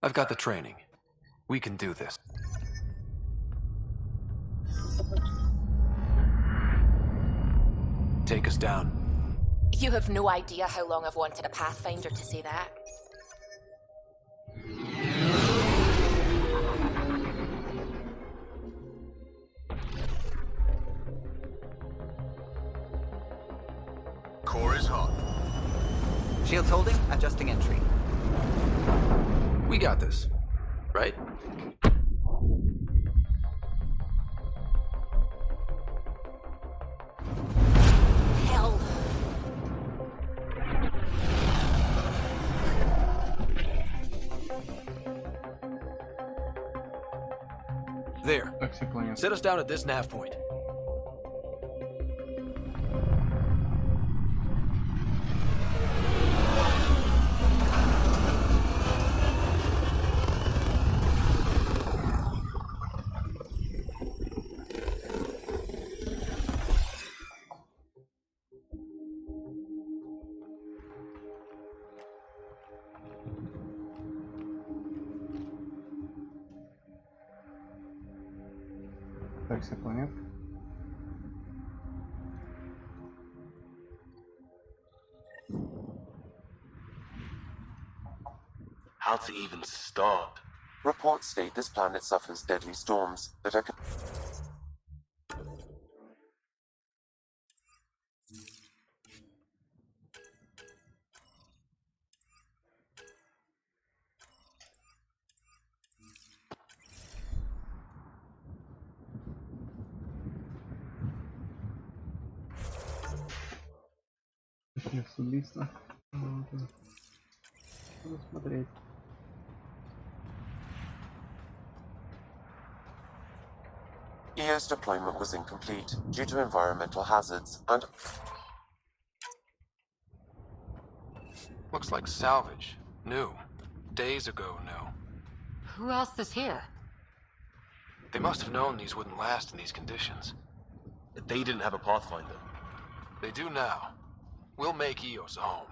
I've got the training. We can do this. Take us down. You have no idea how long I've wanted a Pathfinder to say that. Core is hot. Shields holding, adjusting entry. We got this, right? Hell. There. Set us down at this nav point. Такси планет. How to even start? Reports state this planet suffers deadly storms that are... Убийство. Буду смотреть. EO's deployment was incomplete due to environmental hazards and... Looks like salvage. New. Days ago, new. Who else is here? They must have known these wouldn't last in these conditions. They didn't have a Pathfinder. They do now. We'll make EOS a home.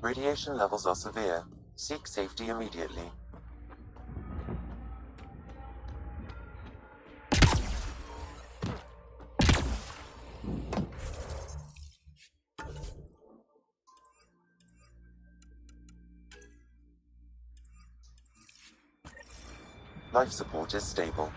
Radiation levels are severe. Seek safety immediately. Life support is stable.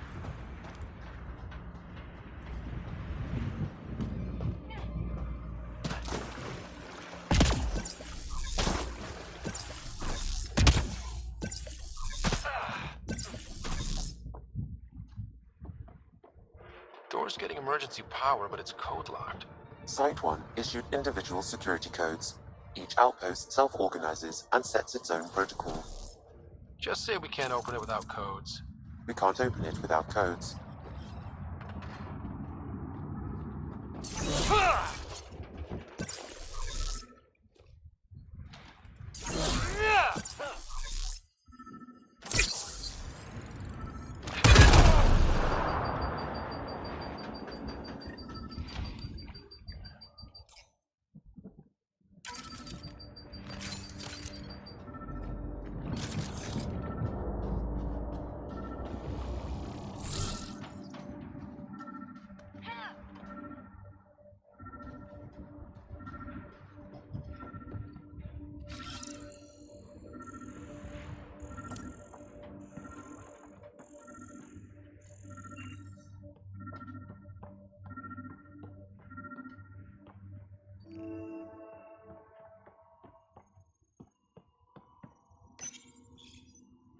Door's getting emergency power, but it's code locked. Site 1 issued individual security codes. Each outpost self-organizes and sets its own protocol. Just say we can't open it without codes. We can't open it without codes.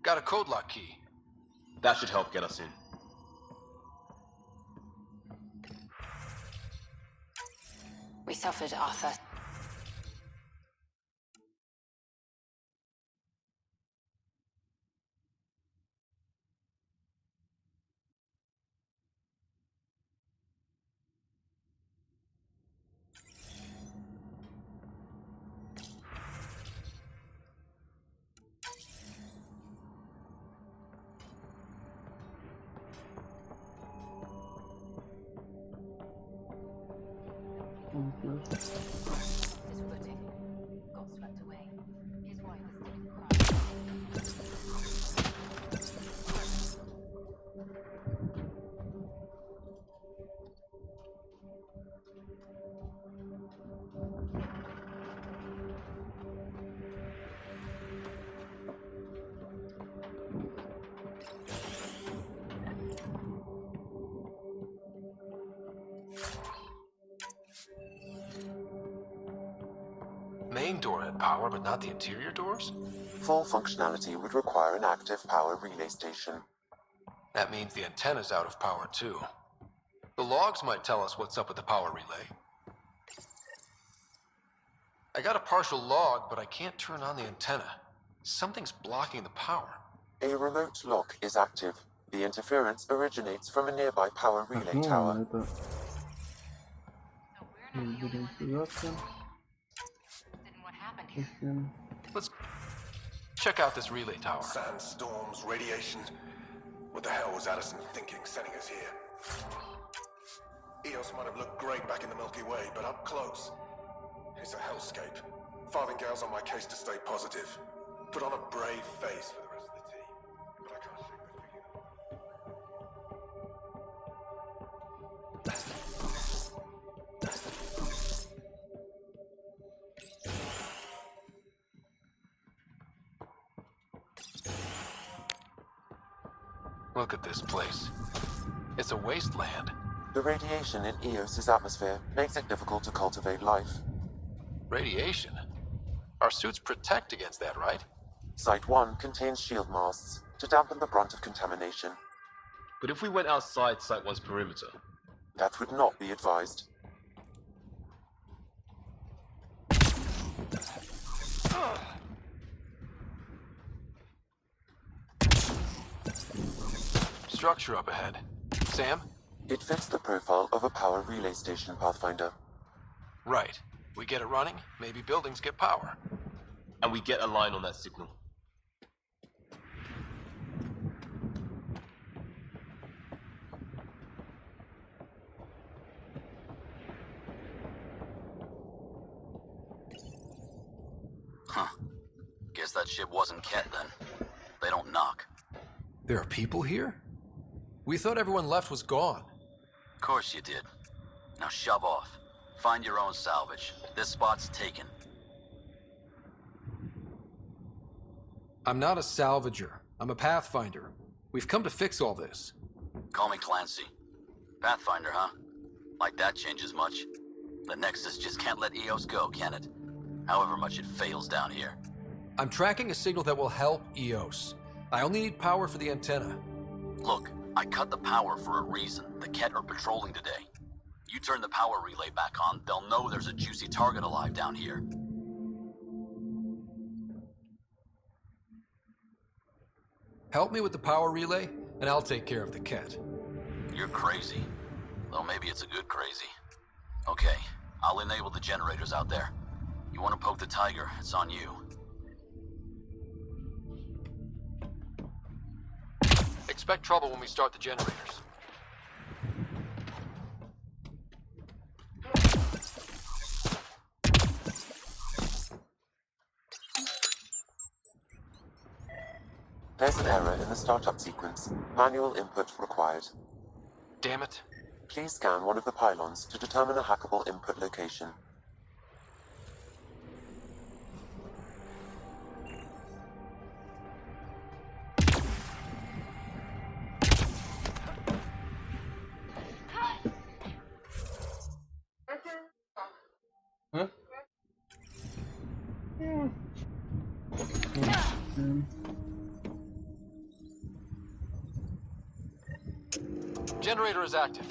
Got a code lock key. That should help get us in. We suffered, Arthur. Main door had power, but not the interior doors? Full functionality would require an active power relay station. That means the antenna's out of power, too. The logs might tell us what's up with the power relay. I got a partial log, but I can't turn on the antenna. Something's blocking the power. A remote lock is active. The interference originates from a nearby power relay tower. Let's check out this relay tower. Sandstorms, radiation. What the hell was Addison thinking sending us here? Eos might have looked great back in the Milky Way, but up close, it's a hellscape. Farthingale's on my case to stay positive. Put on a brave face for the rest of the team. But I can't shake the feeling. Look at this place. It's a wasteland. The radiation in Eos's atmosphere makes it difficult to cultivate life. Radiation? Our suits protect against that, right? Site 1 contains shield masts to dampen the brunt of contamination. But if we went outside Site 1's perimeter? That would not be advised. Structure up ahead. Sam? It fits the profile of a power relay station, Pathfinder. Right. We get it running, maybe buildings get power. And we get a line on that signal. Huh. Guess that ship wasn't Ket then. They don't knock. There are people here? We thought everyone left was gone. Of course you did. Now shove off. Find your own salvage. This spot's taken. I'm not a salvager. I'm a Pathfinder. We've come to fix all this. Call me Clancy. Pathfinder, huh? Like that changes much. The Nexus just can't let Eos go, can it? However much it fails down here. I'm tracking a signal that will help Eos. I only need power for the antenna. Look, I cut the power for a reason. The Ket are patrolling today. You turn the power relay back on, they'll know there's a juicy target alive down here. Help me with the power relay, and I'll take care of the Ket. You're crazy. Though maybe it's a good crazy. Okay, I'll enable the generators out there. You want to poke the tiger, it's on you. Expect trouble when we start the generators. There's an error in the startup sequence. Manual input required. Damn it. Please scan one of the pylons to determine a hackable input location. Huh? Generator is active.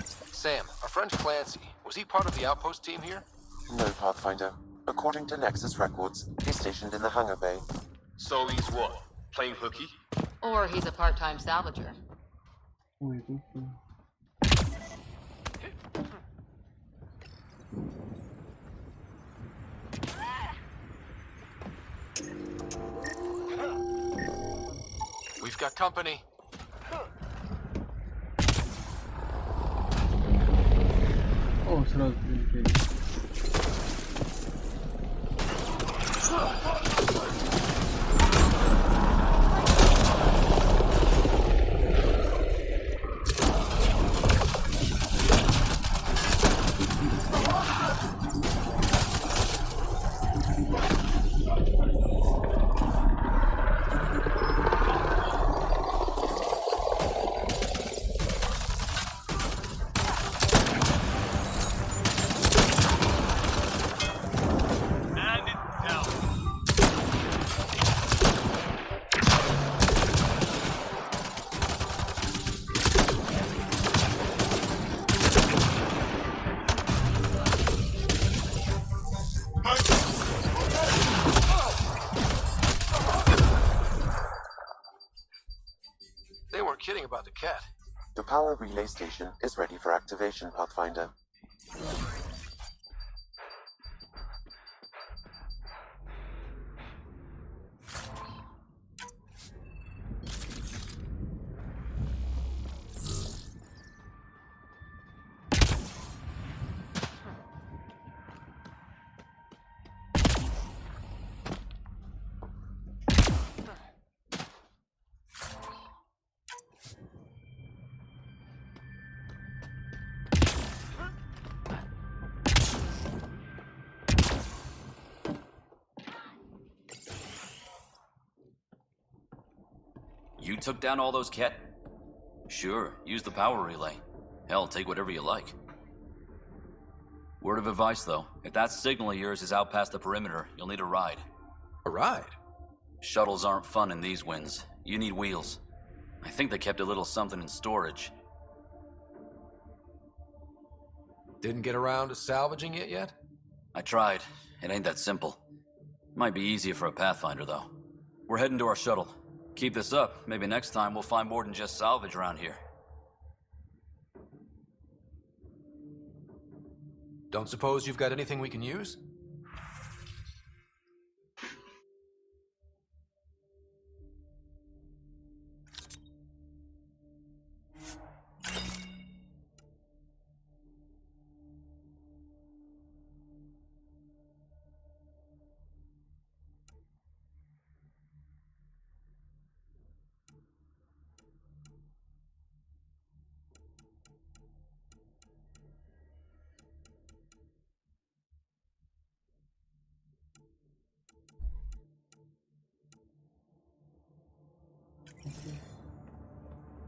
Sam, our friend Clancy, was he part of the outpost team here? No, Pathfinder. According to Nexus records, he's stationed in the hangar bay. So he's what? Playing hooky? Or he's a part-time salvager. We've got company. О, сразу прилетели. They weren't kidding about the cat. The power relay station is ready for activation, Pathfinder. You took down all those cat? Sure, use the power relay. Hell, take whatever you like. Word of advice, though. If that signal of yours is out past the perimeter, you'll need a ride. A ride? Shuttles aren't fun in these winds. You need wheels. I think they kept a little something in storage. Didn't get around to salvaging it yet? I tried. It ain't that simple. Might be easier for a Pathfinder, though. We're heading to our shuttle. Keep this up. Maybe next time we'll find more than just salvage around here. Don't suppose you've got anything we can use?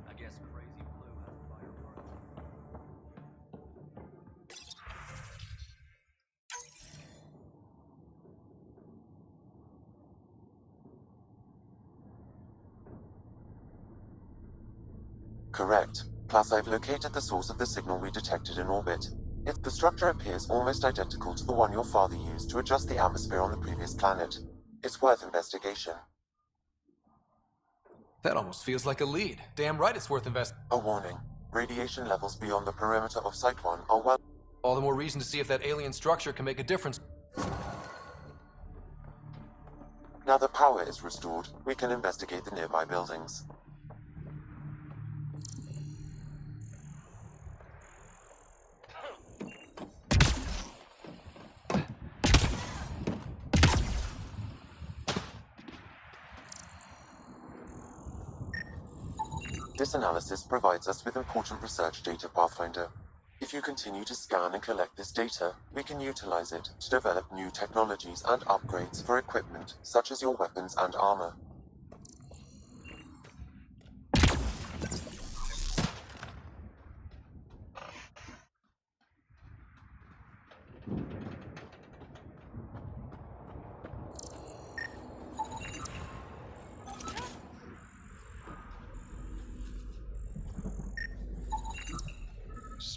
I guess Crazy Blue has a fire party. Correct. Plus, I've located the source of the signal we detected in orbit. The structure appears almost identical to the one your father used to adjust the atmosphere on the previous planet. It's worth investigation. That almost feels like a lead. Damn right it's worth A warning. Radiation levels beyond the perimeter of Site 1 are well... All the more reason to see if that alien structure can make a difference. Now the power is restored, we can investigate the nearby buildings. This analysis provides us with important research data, Pathfinder. If you continue to scan and collect this data, we can utilize it to develop new technologies and upgrades for equipment, such as your weapons and armor.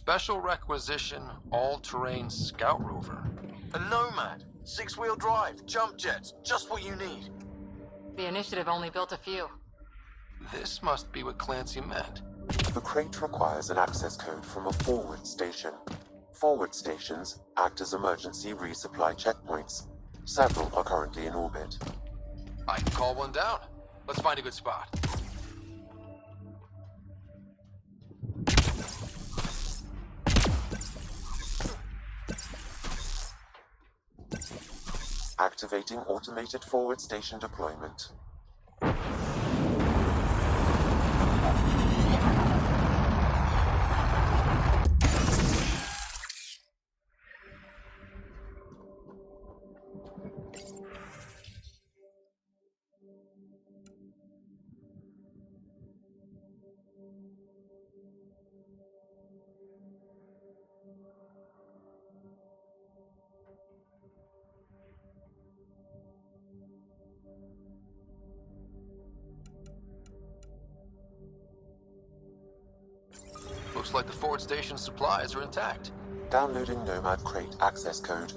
Special requisition, all-terrain scout rover. A Nomad, 6-wheel drive, jump jets, just what you need. The initiative only built a few. This must be what Clancy meant. The crate requires an access code from a forward station. Forward stations act as emergency resupply checkpoints. Several are currently in orbit. I can call one down. Let's find a good spot. Activating automated forward station deployment. Looks like the forward station supplies are intact. Downloading Nomad crate access code.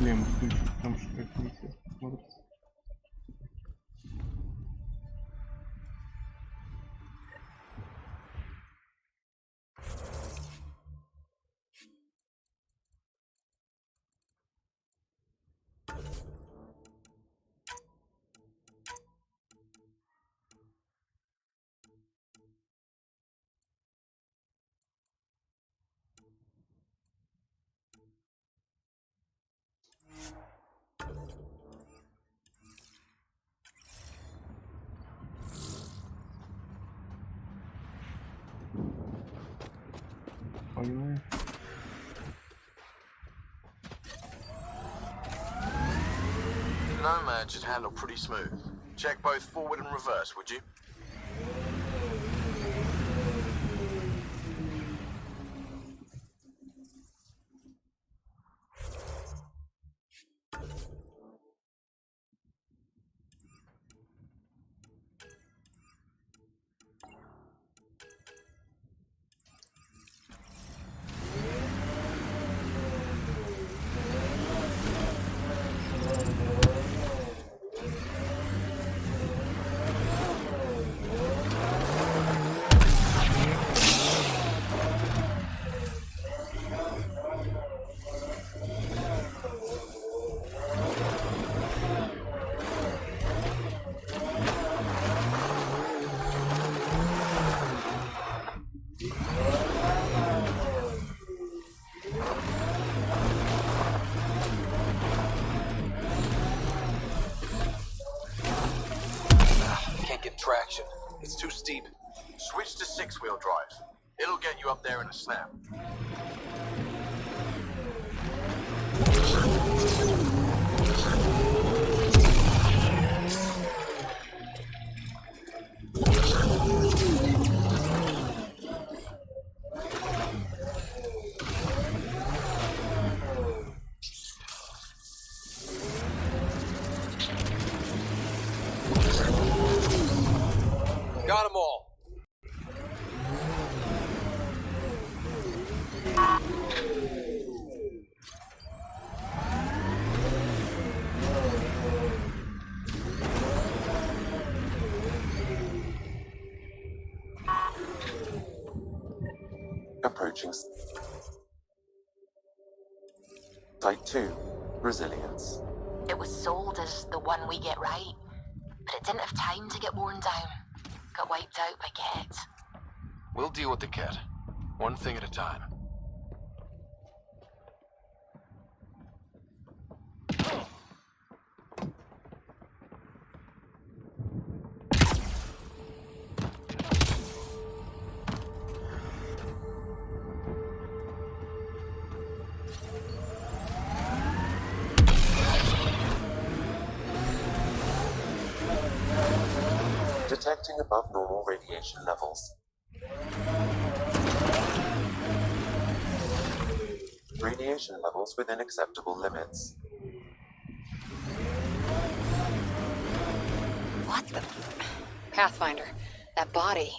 Шлем включить, потому что как интересно смотрится. Погнали. Nomad should handle pretty smooth. Check both forward and reverse, would you? Traction. It's too steep. Switch to 6-wheel drive. It'll get you up there in a snap. Got them all. Approaching Site 2, Resilience. It was sold as the one we get right, but it didn't have time to get worn down. Got wiped out by Ket. We'll deal with the Ket. One thing at a time. Detecting above normal radiation levels. Radiation levels within acceptable limits. What the? Pathfinder, that body.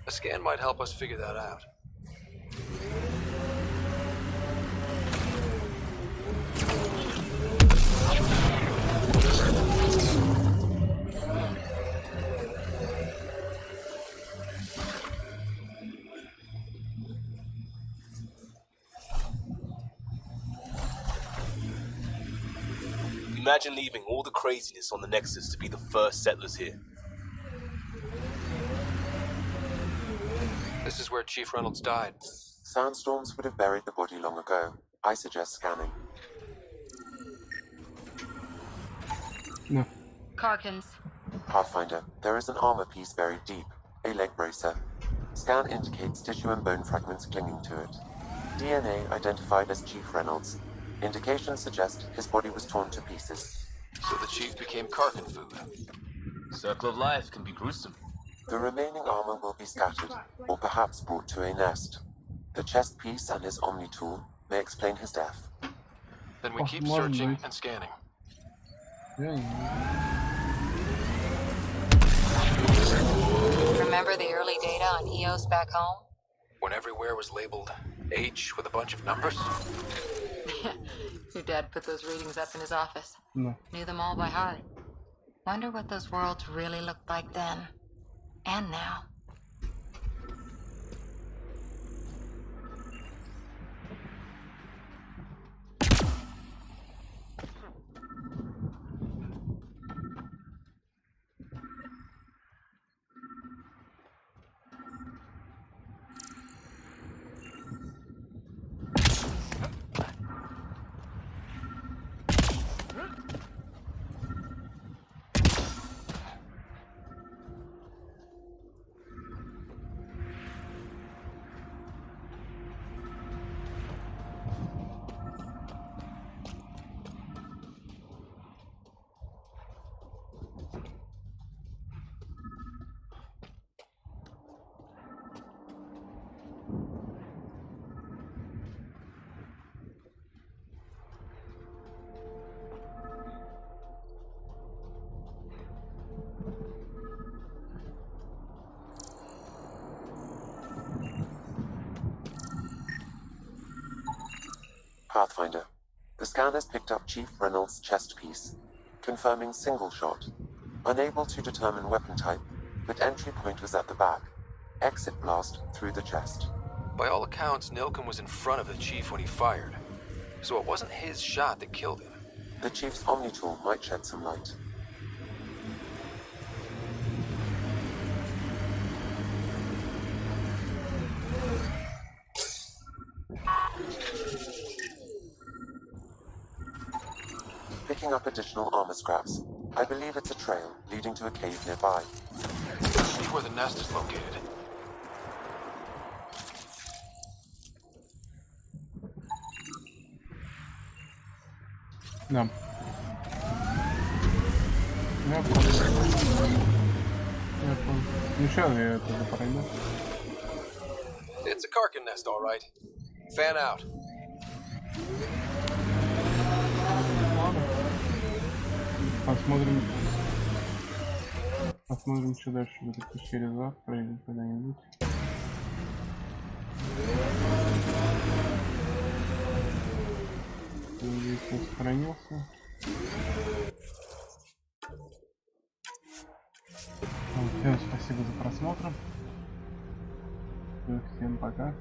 A scan might help us figure that out. Imagine leaving all the craziness on the Nexus to be the first settlers here. This is where Chief Reynolds died. Sandstorms would have buried the body long ago. I suggest scanning. No. Karkins. Pathfinder, there is an armor piece buried deep. A leg bracer. Scan indicates tissue and bone fragments clinging to it. DNA identified as Chief Reynolds. Indications suggest his body was torn to pieces. So the Chief became Karkin food. Circle of life can be gruesome. The remaining armor will be scattered, or perhaps brought to a nest. The chest piece and his Omni tool may explain his death. Then we keep searching and scanning. Remember the early data on EOS back home? When everywhere was labeled H with a bunch of numbers? Your dad put those readings up in his office. No. Knew them all by heart. Wonder what those worlds really looked like then. And now. Pathfinder, the scan has picked up Chief Reynolds' chest piece, confirming single shot. Unable to determine weapon type, but entry point was at the back. Exit blast through the chest. By all accounts, Nilken was in front of the Chief when he fired. So it wasn't his shot that killed him. The Chief's Omni tool might shed some light. Picking up additional armor scraps. I believe it's a trail leading to a cave nearby. See where the nest is located. Да. Я понял. Еще я это пройду. It's a Karkin nest, all right. Fan out. Ладно. Посмотрим, что дальше в этой пещере завтра или когда-нибудь. Здесь он сохранился. Всем спасибо за просмотр. Всем пока.